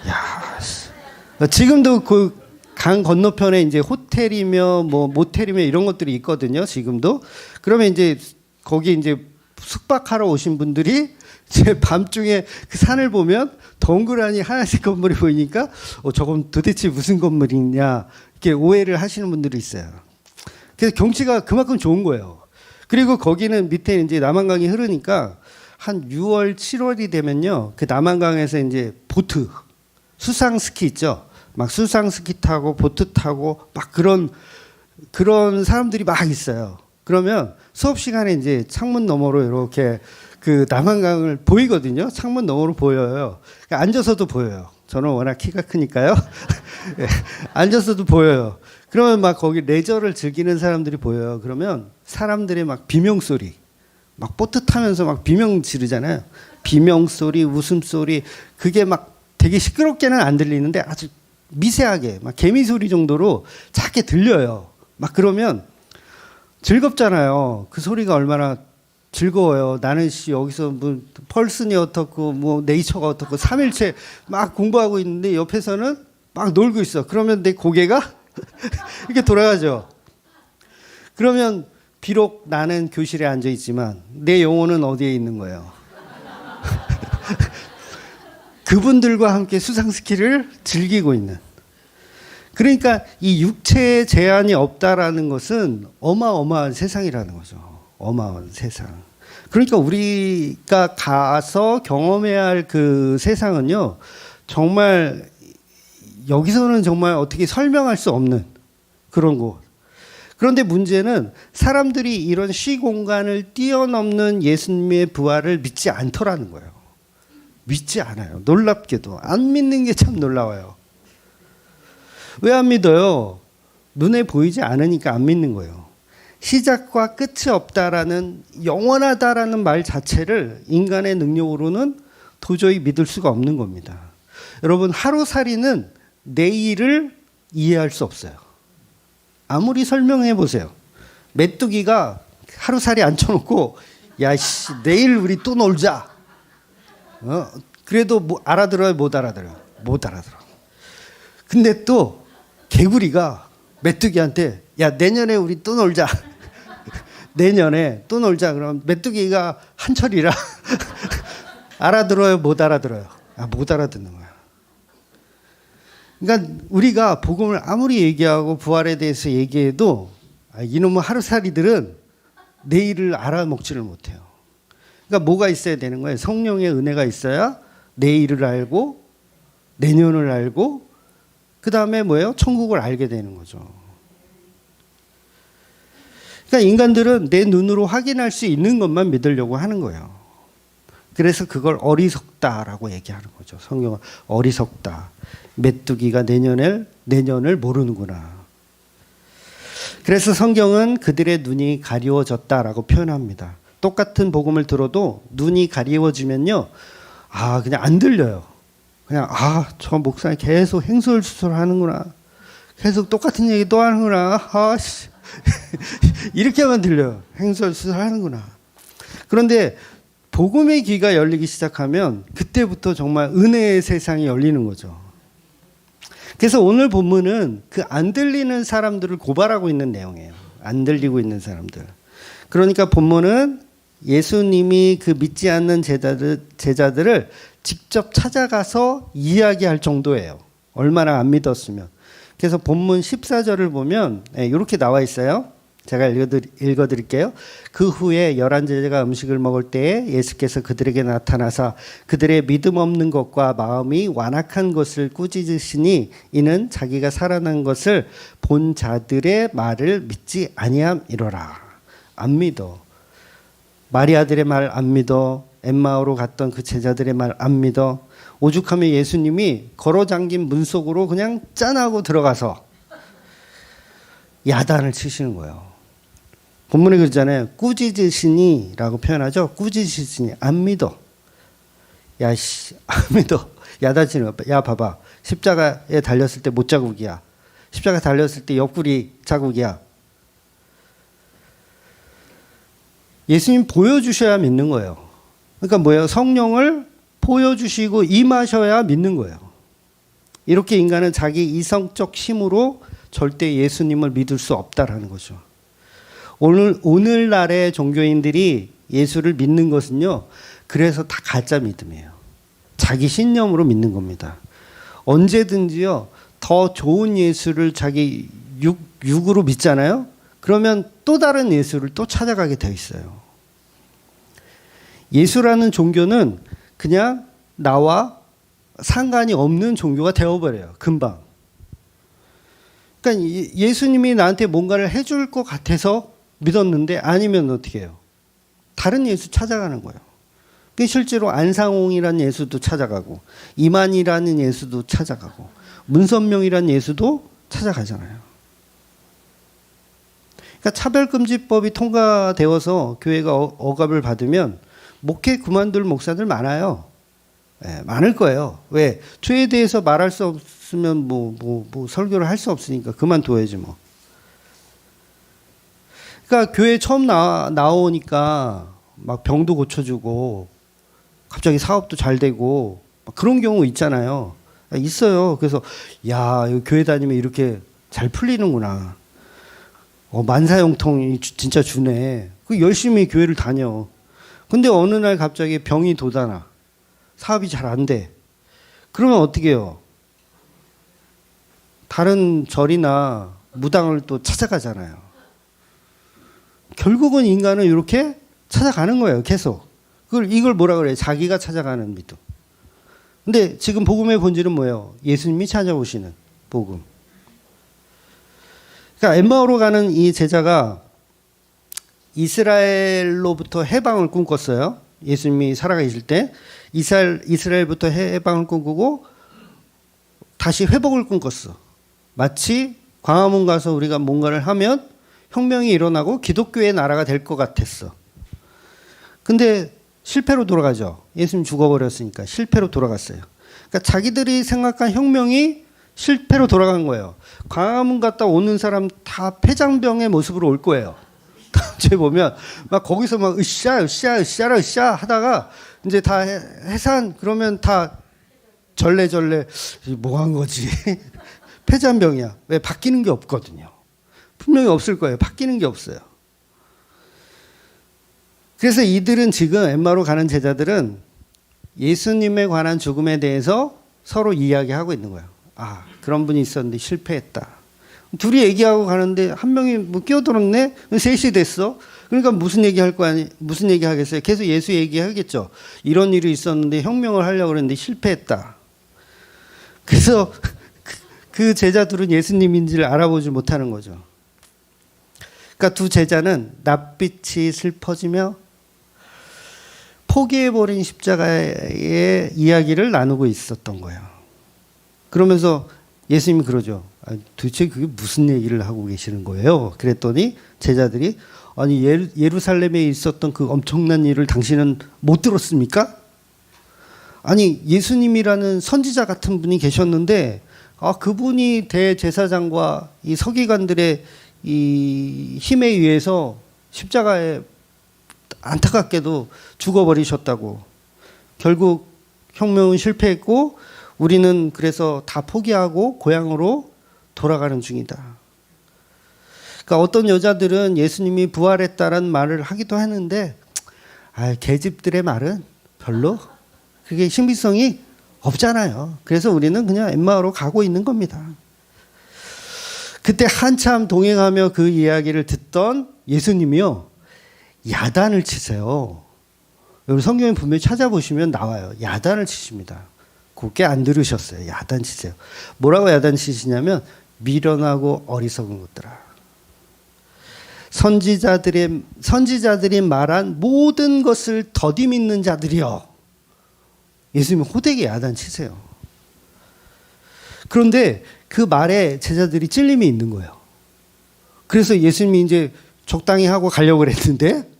야, 지금도 그 강 건너편에 이제 호텔이며 뭐 모텔이며 이런 것들이 있거든요. 지금도. 그러면 이제 거기 이제 숙박하러 오신 분들이 이제 밤중에 그 산을 보면 덩그러니 하얀색 건물이 보이니까 저건 도대체 무슨 건물이냐 이렇게 오해를 하시는 분들이 있어요. 그래서 경치가 그만큼 좋은 거예요. 그리고 거기는 밑에 이제 남한강이 흐르니까 한 6월, 7월이 되면요, 그 남한강에서 이제 보트, 수상 스키 있죠. 막 수상 스키 타고 보트 타고 막 그런 사람들이 막 있어요. 그러면 수업 시간에 이제 창문 너머로 이렇게 그 남한강을 보이거든요. 창문 너머로 보여요. 그러니까 앉아서도 보여요. 저는 워낙 키가 크니까요. 네, 앉아서도 보여요. 그러면 막 거기 레저를 즐기는 사람들이 보여요. 그러면 사람들의 막 비명 소리, 막 보트 타면서 막 비명 지르잖아요. 비명 소리, 웃음소리, 그게 막 되게 시끄럽게는 안 들리는데 아주 미세하게 막 개미 소리 정도로 작게 들려요. 막 그러면 즐겁잖아요. 그 소리가 얼마나 즐거워요. 나는 여기서 뭐 펄슨이 어떻고 뭐 네이처가 어떻고 3일째 막 공부하고 있는데 옆에서는 막 놀고 있어. 그러면 내 고개가 이렇게 돌아가죠. 그러면 비록 나는 교실에 앉아 있지만 내 영혼은 어디에 있는 거예요? 그분들과 함께 수상스키를 즐기고 있는. 그러니까 이 육체의 제한이 없다라는 것은 어마어마한 세상이라는 거죠. 어마어마한 세상. 그러니까 우리가 가서 경험해야 할 그 세상은요, 정말 여기서는 정말 어떻게 설명할 수 없는 그런 곳. 그런데 문제는 사람들이 이런 시공간을 뛰어넘는 예수님의 부활을 믿지 않더라는 거예요. 믿지 않아요. 놀랍게도. 안 믿는 게 참 놀라워요. 왜 안 믿어요? 눈에 보이지 않으니까 안 믿는 거예요. 시작과 끝이 없다라는, 영원하다라는 말 자체를 인간의 능력으로는 도저히 믿을 수가 없는 겁니다. 여러분, 하루살이는 내일을 이해할 수 없어요. 아무리 설명해 보세요. 메뚜기가 하루살이 앉혀놓고 야씨 내일 우리 또 놀자. 그래도 뭐 알아들어요? 못 알아들어요? 못 알아들어. 근데 또 개구리가 메뚜기한테 야 내년에 우리 또 놀자. 내년에 또 놀자. 그럼 메뚜기가 한철이라 알아들어요? 못 알아들어요? 못 알아듣는 거야. 그러니까 우리가 복음을 아무리 얘기하고 부활에 대해서 얘기해도 이놈의 하루살이들은 내일을 알아먹지를 못해요. 그러니까 뭐가 있어야 되는 거예요? 성령의 은혜가 있어야 내일을 알고 내년을 알고 그 다음에 뭐예요? 천국을 알게 되는 거죠. 그러니까 인간들은 내 눈으로 확인할 수 있는 것만 믿으려고 하는 거예요. 그래서 그걸 어리석다라고 얘기하는 거죠. 성경은 어리석다. 메뚜기가 내년을 모르는구나. 그래서 성경은 그들의 눈이 가리워졌다라고 표현합니다. 똑같은 복음을 들어도 눈이 가리워지면요, 그냥 안 들려요. 그냥 저 목사님 계속 행설수설 하는구나. 계속 똑같은 얘기 또 하는구나. 이렇게만 들려요. 행설수설 하는구나. 그런데 복음의 귀가 열리기 시작하면 그때부터 정말 은혜의 세상이 열리는 거죠. 그래서 오늘 본문은 그 안 들리는 사람들을 고발하고 있는 내용이에요. 안 들리고 있는 사람들. 그러니까 본문은 예수님이 그 믿지 않는 제자들을 직접 찾아가서 이야기할 정도예요. 얼마나 안 믿었으면. 그래서 본문 14절을 보면 이렇게 나와 있어요. 제가 읽어드릴게요. 그 후에 11제자가 음식을 먹을 때에 예수께서 그들에게 나타나사 그들의 믿음 없는 것과 마음이 완악한 것을 꾸짖으시니 이는 자기가 살아난 것을 본 자들의 말을 믿지 아니함이로라. 안 믿어. 마리아들의 말 안 믿어. 엠마오로 갔던 그 제자들의 말 안 믿어. 오죽하면 예수님이 걸어 잠긴 문 속으로 그냥 짠하고 들어가서 야단을 치시는 거예요. 본문에 그러잖아요. 꾸짖으시니 라고 표현하죠. 꾸짖으시니 안 믿어. 야씨 안 믿어. 야단치는 거. 야 봐봐. 십자가에 달렸을 때 못자국이야. 십자가 달렸을 때 옆구리 자국이야. 예수님 보여주셔야 믿는 거예요. 그러니까 뭐예요? 성령을 보여주시고 임하셔야 믿는 거예요. 이렇게 인간은 자기 이성적 힘으로 절대 예수님을 믿을 수 없다라는 거죠. 오늘날의 종교인들이 예수를 믿는 것은요, 그래서 다 가짜 믿음이에요. 자기 신념으로 믿는 겁니다. 언제든지요, 더 좋은 예수를 자기 육으로 믿잖아요? 그러면 또 다른 예수를 또 찾아가게 돼 있어요. 예수라는 종교는 그냥 나와 상관이 없는 종교가 되어버려요. 금방. 그러니까 예수님이 나한테 뭔가를 해줄 것 같아서 믿었는데 아니면 어떻게 해요? 다른 예수 찾아가는 거예요. 실제로 안상홍이라는 예수도 찾아가고 이만희라는 예수도 찾아가고 문선명이라는 예수도 찾아가잖아요. 그러니까 차별금지법이 통과되어서 교회가 억압을 받으면 목회 그만둘 목사들 많아요. 많을 거예요. 왜? 죄에 대해서 말할 수 없으면 뭐 설교를 할 수 없으니까 그만둬야지 뭐. 그러니까 교회 처음 나오니까 막 병도 고쳐주고 갑자기 사업도 잘 되고 막 그런 경우 있잖아요. 있어요. 그래서 야, 여기 교회 다니면 이렇게 잘 풀리는구나. 만사형통이 진짜 주네. 그 열심히 교회를 다녀. 근데 어느 날 갑자기 병이 돋아나. 사업이 잘 안 돼. 그러면 어떻게 해요? 다른 절이나 무당을 또 찾아가잖아요. 결국은 인간은 이렇게 찾아가는 거예요. 계속. 이걸 뭐라 그래요? 자기가 찾아가는 믿음. 근데 지금 복음의 본질은 뭐예요? 예수님이 찾아오시는 복음. 그러니까 엠마오로 가는 이 제자가 이스라엘로부터 해방을 꿈꿨어요. 예수님이 살아계실 때 이스라엘부터 해방을 꿈꾸고 다시 회복을 꿈꿨어. 마치 광화문 가서 우리가 뭔가를 하면 혁명이 일어나고 기독교의 나라가 될 것 같았어. 근데 실패로 돌아가죠. 예수님 죽어버렸으니까 실패로 돌아갔어요. 그러니까 자기들이 생각한 혁명이 실패로 돌아간 거예요. 광화문 갔다 오는 사람 다 폐장병의 모습으로 올 거예요. 다음주에 보면 막 거기서 막 으쌰 하다가 이제 다 해산 그러면 다 절레절레 뭐 한 거지? 폐장병이야. 왜 바뀌는 게 없거든요. 분명히 없을 거예요. 바뀌는 게 없어요. 그래서 이들은 지금 엠마오로 가는 제자들은 예수님에 관한 죽음에 대해서 서로 이야기하고 있는 거예요. 아, 그런 분이 있었는데 실패했다. 둘이 얘기하고 가는데 한 명이 뭐 끼어들었네? 셋이 됐어? 그러니까 무슨 얘기할 거 아니, 무슨 얘기 하겠어요? 계속 예수 얘기하겠죠. 이런 일이 있었는데 혁명을 하려고 그랬는데 실패했다. 그래서 그 제자들은 예수님인지를 알아보지 못하는 거죠. 그러니까 두 제자는 낯빛이 슬퍼지며 포기해버린 십자가의 이야기를 나누고 있었던 거예요. 그러면서 예수님이 그러죠. 도대체 그게 무슨 얘기를 하고 계시는 거예요? 그랬더니 제자들이 아니 예루살렘에 있었던 그 엄청난 일을 당신은 못 들었습니까? 아니 예수님이라는 선지자 같은 분이 계셨는데 그분이 대제사장과 이 서기관들의 이 힘에 의해서 십자가에 안타깝게도 죽어버리셨다고. 결국 혁명은 실패했고 우리는 그래서 다 포기하고 고향으로 돌아가는 중이다. 그러니까 어떤 여자들은 예수님이 부활했다라는 말을 하기도 했는데 계집들의 말은 별로 그게 신빙성이 없잖아요. 그래서 우리는 그냥 엠마오로 가고 있는 겁니다. 그때 한참 동행하며 그 이야기를 듣던 예수님이요. 야단을 치세요. 여러분 성경에 분명히 찾아보시면 나와요. 야단을 치십니다. 곱게 안 들으셨어요. 야단 치세요. 뭐라고 야단 치시냐면 미련하고 어리석은 것들아. 선지자들이 말한 모든 것을 더디 믿는 자들이여. 예수님은 호되게 야단 치세요. 그런데 그 말에 제자들이 찔림이 있는 거예요. 그래서 예수님이 이제 적당히 하고 가려고 그랬는데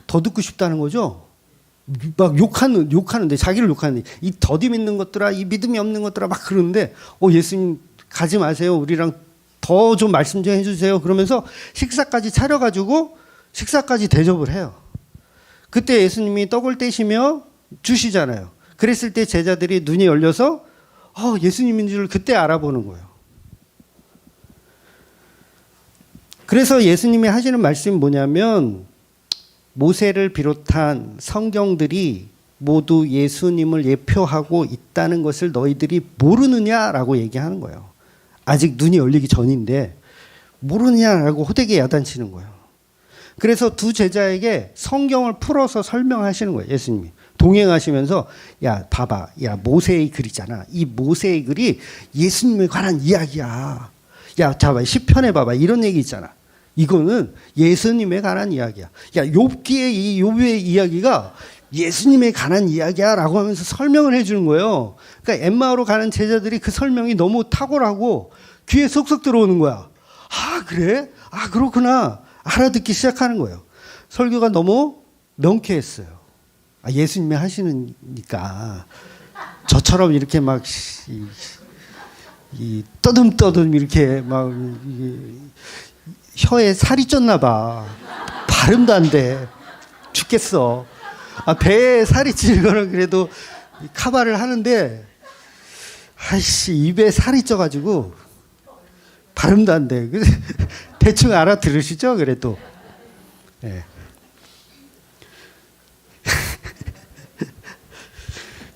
더 듣고 싶다는 거죠. 막 욕하는데 자기를 욕하는데 이 더디 믿는 것들아, 이 믿음이 없는 것들아 막 그러는데 예수님 가지 마세요. 우리랑 더 좀 말씀 좀 해주세요. 그러면서 식사까지 차려가지고 식사까지 대접을 해요. 그때 예수님이 떡을 떼시며 주시잖아요. 그랬을 때 제자들이 눈이 열려서 예수님인 줄 그때 알아보는 거예요. 그래서 예수님이 하시는 말씀이 뭐냐면 모세를 비롯한 성경들이 모두 예수님을 예표하고 있다는 것을 너희들이 모르느냐라고 얘기하는 거예요. 아직 눈이 열리기 전인데 모르느냐라고 호되게 야단치는 거예요. 그래서 두 제자에게 성경을 풀어서 설명하시는 거예요. 예수님이. 동행하시면서 야 봐봐. 야 모세의 글이잖아. 이 모세의 글이 예수님에 관한 이야기야. 야 자봐. 시편에 봐봐. 이런 얘기 있잖아. 이거는 예수님에 관한 이야기야. 야 욥기의 이 욥의 이야기가 예수님에 관한 이야기야 라고 하면서 설명을 해주는 거예요. 그러니까 엠마오로 가는 제자들이 그 설명이 너무 탁월하고 귀에 쏙쏙 들어오는 거야. 아 그래? 아 그렇구나. 알아듣기 시작하는 거예요. 설교가 너무 명쾌했어요. 예수님이 하시니까 저처럼 이렇게 막 떠듬떠듬 이렇게 막 혀에 살이 쪘나 봐. 발음도 안 돼. 죽겠어. 배에 살이 찌는 거는 그래도 카바를 하는데 입에 살이 쪄가지고 발음도 안 돼. 대충 알아들으시죠? 그래도. 네.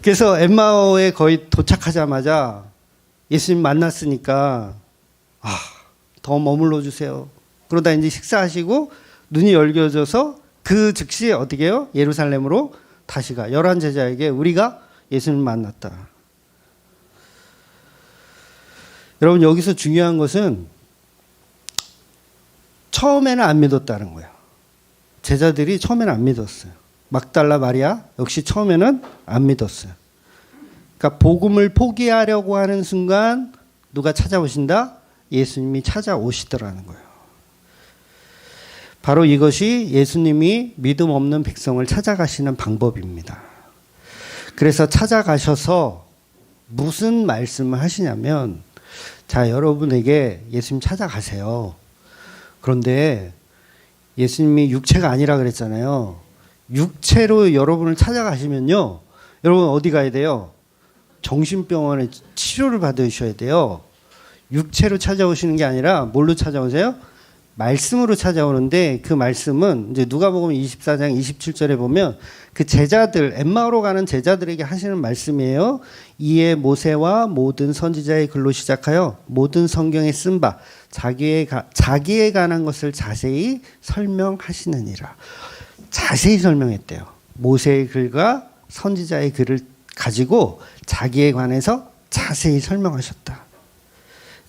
그래서 엠마오에 거의 도착하자마자 예수님 만났으니까 더 머물러 주세요. 그러다 이제 식사하시고 눈이 열려져서 그 즉시 어떻게 해요? 예루살렘으로 다시 가. 11 제자에게 우리가 예수님 만났다. 여러분, 여기서 중요한 것은 처음에는 안 믿었다는 거예요. 제자들이 처음에는 안 믿었어요. 막달라 마리아 역시 처음에는 안 믿었어요. 그러니까 복음을 포기하려고 하는 순간 누가 찾아오신다? 예수님이 찾아오시더라는 거예요. 바로 이것이 예수님이 믿음 없는 백성을 찾아가시는 방법입니다. 그래서 찾아가셔서 무슨 말씀을 하시냐면, 자, 여러분에게 예수님 찾아가세요. 그런데 예수님이 육체가 아니라 그랬잖아요. 육체로 여러분을 찾아가시면요, 여러분 어디 가야 돼요? 정신병원에 치료를 받으셔야 돼요. 육체로 찾아오시는 게 아니라 뭘로 찾아오세요? 말씀으로 찾아오는데, 그 말씀은 이제 누가복음 24장 27절에 보면 그 제자들, 엠마오로 가는 제자들에게 하시는 말씀이에요. 이에 모세와 모든 선지자의 글로 시작하여 모든 성경에 쓴 바 자기에 관한 것을 자세히 설명하시느니라. 자세히 설명했대요. 모세의 글과 선지자의 글을 가지고 자기에 관해서 자세히 설명하셨다.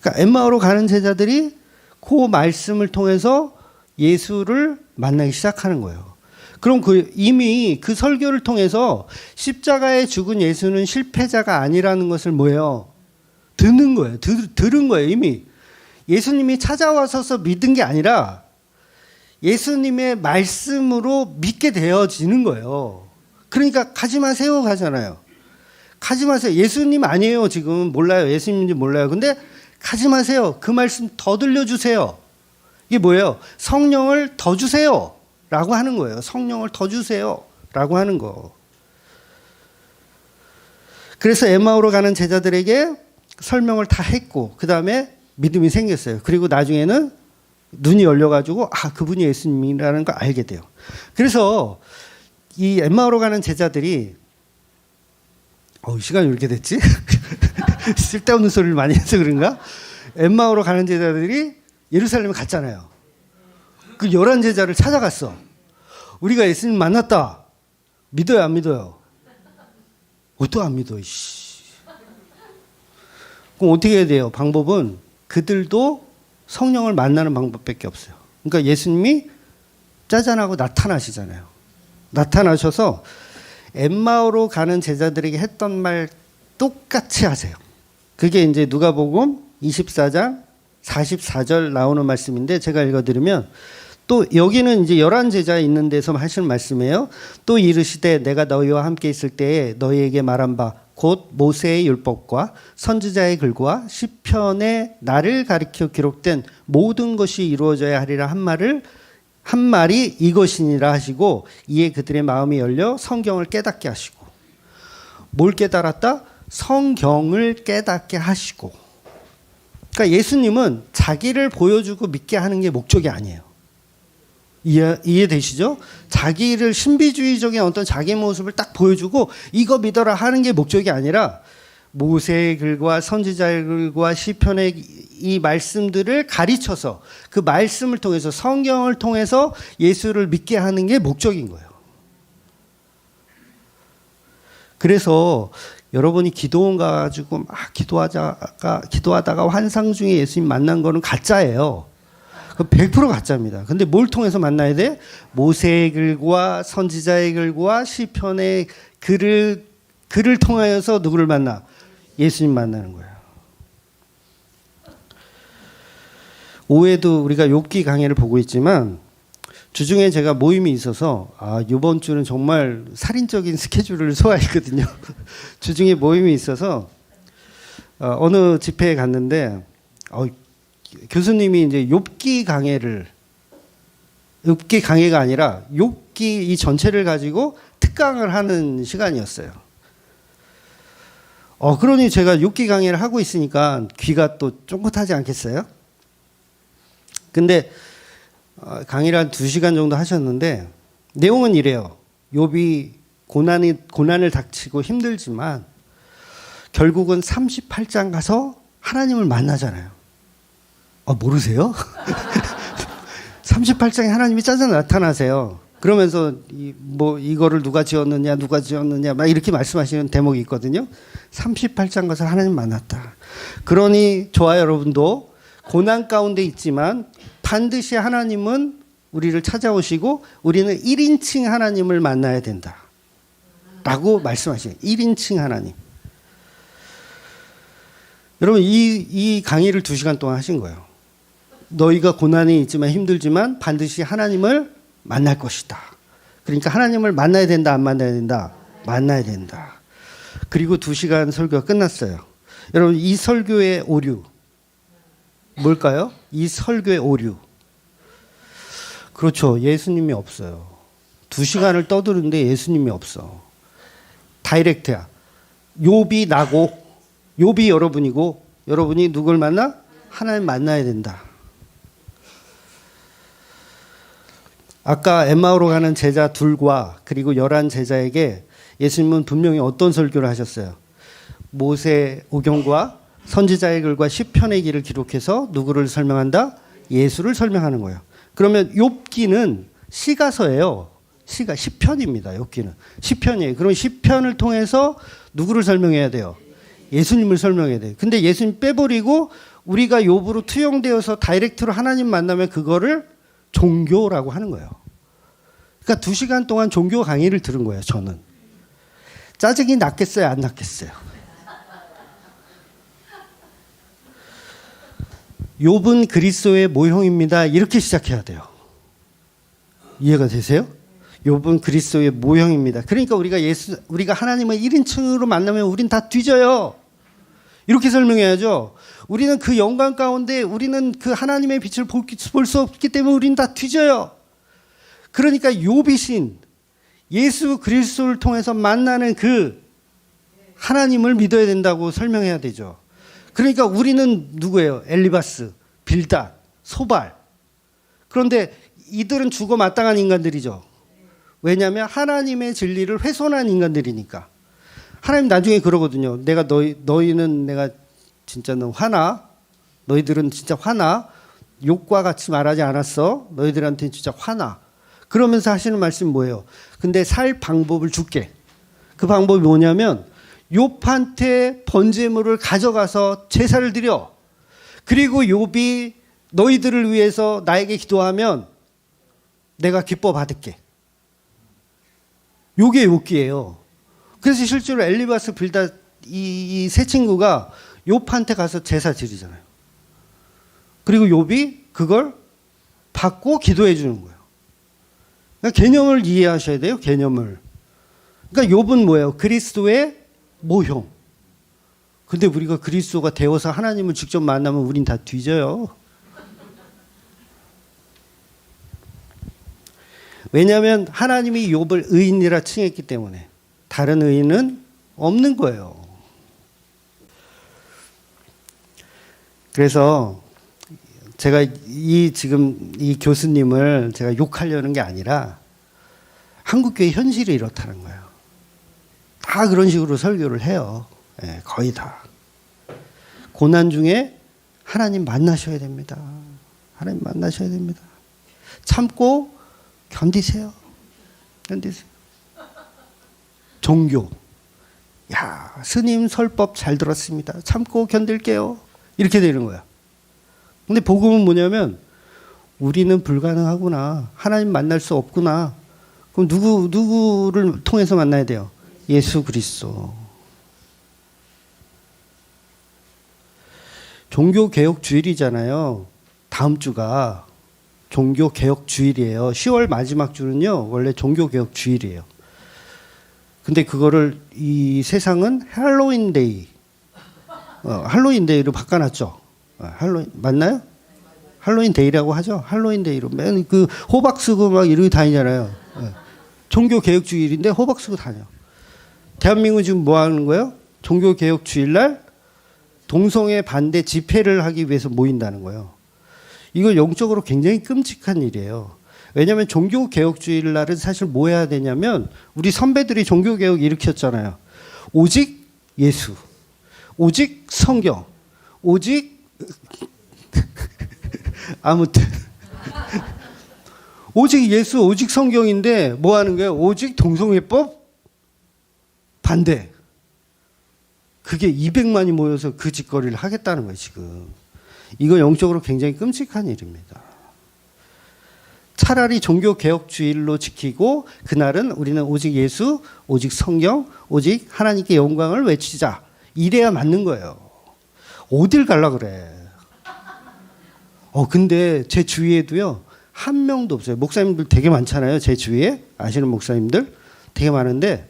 그러니까 엠마오로 가는 제자들이 그 말씀을 통해서 예수를 만나기 시작하는 거예요. 그럼 이미 그 설교를 통해서 십자가에 죽은 예수는 실패자가 아니라는 것을 뭐예요? 듣는 거예요. 들은 거예요. 이미 예수님이 찾아와서 믿은 게 아니라 예수님의 말씀으로 믿게 되어지는 거예요. 그러니까 가지 마세요 가잖아요. 가지 마세요. 예수님 아니에요. 지금 몰라요. 예수님인지 몰라요. 근데 가지 마세요. 그 말씀 더 들려주세요. 이게 뭐예요? 성령을 더 주세요 라고 하는 거예요. 성령을 더 주세요 라고 하는 거. 그래서 엠마오로 가는 제자들에게 설명을 다 했고, 그 다음에 믿음이 생겼어요. 그리고 나중에는 눈이 열려가지고 그분이 예수님이라는 걸 알게 돼요. 그래서 이 엠마오로 가는 제자들이 시간이 왜 이렇게 됐지? 쓸데없는 소리를 많이 해서 그런가? 엠마오로 가는 제자들이 예루살렘에 갔잖아요. 그 11 제자를 찾아갔어. 우리가 예수님 만났다. 믿어요, 안 믿어요? 또 안 믿어. 그럼 어떻게 해야 돼요? 방법은 그들도 성령을 만나는 방법밖에 없어요. 그러니까 예수님이 짜잔하고 나타나시잖아요. 나타나셔서 엠마오로 가는 제자들에게 했던 말 똑같이 하세요. 그게 이제 누가복음 24장 44절 나오는 말씀인데, 제가 읽어드리면, 또 여기는 이제 11 제자 있는 데서 하시는 말씀이에요. 또 이르시되 내가 너희와 함께 있을 때에 너희에게 말한 바 곧 모세의 율법과 선지자의 글과 시편에 나를 가리켜 기록된 모든 것이 이루어져야 하리라 한 말이 이것이니라 하시고, 이에 그들의 마음이 열려 성경을 깨닫게 하시고. 뭘 깨달았다? 성경을 깨닫게 하시고. 그러니까 예수님은 자기를 보여주고 믿게 하는 게 목적이 아니에요. 이해되시죠? 자기를 신비주의적인 어떤 자기 모습을 딱 보여주고 이거 믿어라 하는 게 목적이 아니라, 모세의 글과 선지자의 글과 시편의 이 말씀들을 가르쳐서 그 말씀을 통해서, 성경을 통해서 예수를 믿게 하는 게 목적인 거예요. 그래서 여러분이 기도원 가지고 막 기도하다가 환상 중에 예수님 만난 거는 가짜예요. 100% 가짜입니다. 근데 뭘 통해서 만나야 돼? 모세의 글과 선지자의 글과 시편의 글을 통하여서 누구를 만나? 예수님 만나는 거예요. 오후에도 우리가 욥기 강의를 보고 있지만, 주중에 제가 모임이 있어서 이번 주는 정말 살인적인 스케줄을 소화했거든요. 주중에 모임이 있어서 어느 집회에 갔는데 교수님이 이제 욥기 강의가 아니라 욥기 이 전체를 가지고 특강을 하는 시간이었어요. 그러니 제가 욥기 강의를 하고 있으니까 귀가 또 쫑긋하지 않겠어요? 근데 강의를 한 2시간 정도 하셨는데 내용은 이래요. 욥이 고난을 닥치고 힘들지만 결국은 38장 가서 하나님을 만나잖아요. 모르세요? 38장에 하나님이 짜증 나타나세요. 그러면서 이거를 누가 지었느냐 막 이렇게 말씀하시는 대목이 있거든요. 38장 가서 하나님 만났다. 그러니 저와 여러분도 고난 가운데 있지만 반드시 하나님은 우리를 찾아오시고 우리는 1인칭 하나님을 만나야 된다 라고 말씀하시네요. 1인칭 하나님. 여러분 이 강의를 2시간 동안 하신 거예요. 너희가 고난이 있지만 힘들지만 반드시 하나님을 만날 것이다. 그러니까 하나님을 만나야 된다, 안 만나야 된다? 만나야 된다. 그리고 2시간 설교가 끝났어요. 여러분 이 설교의 오류 뭘까요? 이 설교의 오류. 그렇죠. 예수님이 없어요. 2시간을 떠드는데 예수님이 없어. 다이렉트야. 욥이 나고 욥이 여러분이고 여러분이 누굴 만나? 하나님 만나야 된다. 아까 엠마오로 가는 제자 둘과 그리고 11 제자에게 예수님은 분명히 어떤 설교를 하셨어요? 모세 오경과 선지자의 글과 시편의 길을 기록해서 누구를 설명한다? 예수를 설명하는 거예요. 그러면 욥기는 시가서예요. 시편입니다. 욥기는 시편이에요. 그럼 시편을 통해서 누구를 설명해야 돼요? 예수님을 설명해야 돼요. 근데 예수님 빼버리고 우리가 욥으로 투영되어서 다이렉트로 하나님 만나면 그거를 종교라고 하는 거예요. 그러니까 2시간 동안 종교 강의를 들은 거예요. 저는 짜증이 났겠어요, 안 났겠어요? 욥은 그리스도의 모형입니다. 이렇게 시작해야 돼요. 이해가 되세요? 욥은 그리스도의 모형입니다. 그러니까 우리가 하나님을 1인칭으로 만나면 우린 다 뒤져요. 이렇게 설명해야죠. 우리는 그 영광 가운데 우리는 그 하나님의 빛을 볼 수 없기 때문에 우린 다 뒤져요. 그러니까 욥이신 예수 그리스도를 통해서 만나는 그 하나님을 믿어야 된다고 설명해야 되죠. 그러니까 우리는 누구예요? 엘리바스, 빌닷, 소발. 그런데 이들은 죽어 마땅한 인간들이죠. 왜냐하면 하나님의 진리를 훼손한 인간들이니까. 하나님 나중에 그러거든요. 내가 너희는 내가 진짜 너 화나? 너희들은 진짜 화나? 욕과 같이 말하지 않았어? 너희들한테는 진짜 화나? 그러면서 하시는 말씀이 뭐예요? 근데 살 방법을 줄게. 그 방법이 뭐냐면 욥한테 번제물을 가져가서 제사를 드려. 그리고 욥이 너희들을 위해서 나에게 기도하면 내가 기뻐 받을게. 요게 욥기예요. 그래서 실제로 엘리바스 빌닷 이 세 친구가 욥한테 가서 제사 드리잖아요. 그리고 욥이 그걸 받고 기도해 주는 거예요. 그러니까 개념을 이해하셔야 돼요. 개념을. 그러니까 욥은 뭐예요? 그리스도의 모형. 근데 우리가 그리스도가 되어서 하나님을 직접 만나면 우린 다 뒤져요. 왜냐하면 하나님이 욥을 의인이라 칭했기 때문에. 다른 의인은 없는 거예요. 그래서 제가 지금 이 교수님을 제가 욕하려는 게 아니라 한국교회 현실이 이렇다는 거예요. 다 그런 식으로 설교를 해요. 네, 거의 다. 고난 중에 하나님 만나셔야 됩니다. 하나님 만나셔야 됩니다. 참고 견디세요. 견디세요. 종교. 야, 스님 설법 잘 들었습니다. 참고 견딜게요. 이렇게 되는 거야. 근데 복음은 뭐냐면 우리는 불가능하구나. 하나님 만날 수 없구나. 그럼 누구를 통해서 만나야 돼요? 예수 그리스도. 종교개혁 주일이잖아요. 다음 주가 종교개혁 주일이에요. 10월 마지막 주는요. 원래 종교개혁 주일이에요. 근데 그거를 이 세상은 할로윈데이, 할로윈데이로 바꿔놨죠. 할로윈 맞나요? 할로윈데이라고 하죠. 할로윈데이로 맨 그 호박 쓰고 막 이러고 다니잖아요. 종교개혁주일인데 호박 쓰고 다녀. 대한민국 지금 뭐 하는 거예요? 종교개혁주일날 동성애 반대 집회를 하기 위해서 모인다는 거예요. 이거 영적으로 굉장히 끔찍한 일이에요. 왜냐하면 종교개혁주의날은 사실 뭐 해야 되냐면 우리 선배들이 종교개혁 일으켰잖아요. 오직 예수, 오직 성경, 오직 아무튼 오직 예수, 오직 성경인데 뭐 하는 거예요? 오직 동성애법 반대. 그게 200만이 모여서 그 짓거리를 하겠다는 거예요, 지금. 이거 영적으로 굉장히 끔찍한 일입니다. 차라리 종교개혁주의로 지키고 그날은 우리는 오직 예수, 오직 성경, 오직 하나님께 영광을 외치자. 이래야 맞는 거예요. 어딜 갈라 그래. 근데 제 주위에도요, 한 명도 없어요. 목사님들 되게 많잖아요. 제 주위에. 아시는 목사님들 되게 많은데,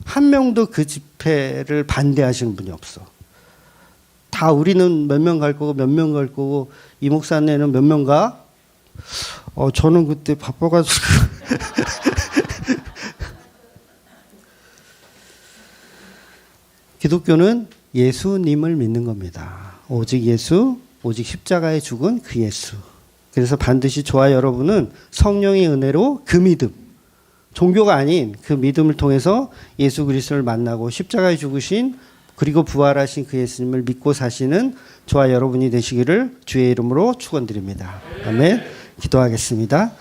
한 명도 그 집회를 반대하시는 분이 없어. 다 우리는 몇 명 갈 거고 몇 명 갈 거고 이 목사네는 몇 명 가? 저는 그때 바빠가지고 기독교는 예수님을 믿는 겁니다. 오직 예수, 오직 십자가에 죽은 그 예수. 그래서 반드시 저와 여러분은 성령의 은혜로 그 믿음, 종교가 아닌 그 믿음을 통해서 예수 그리스도를 만나고 십자가에 죽으신 그리고 부활하신 그 예수님을 믿고 사시는 저와 여러분이 되시기를 주의 이름으로 축원드립니다. 아멘. 기도하겠습니다.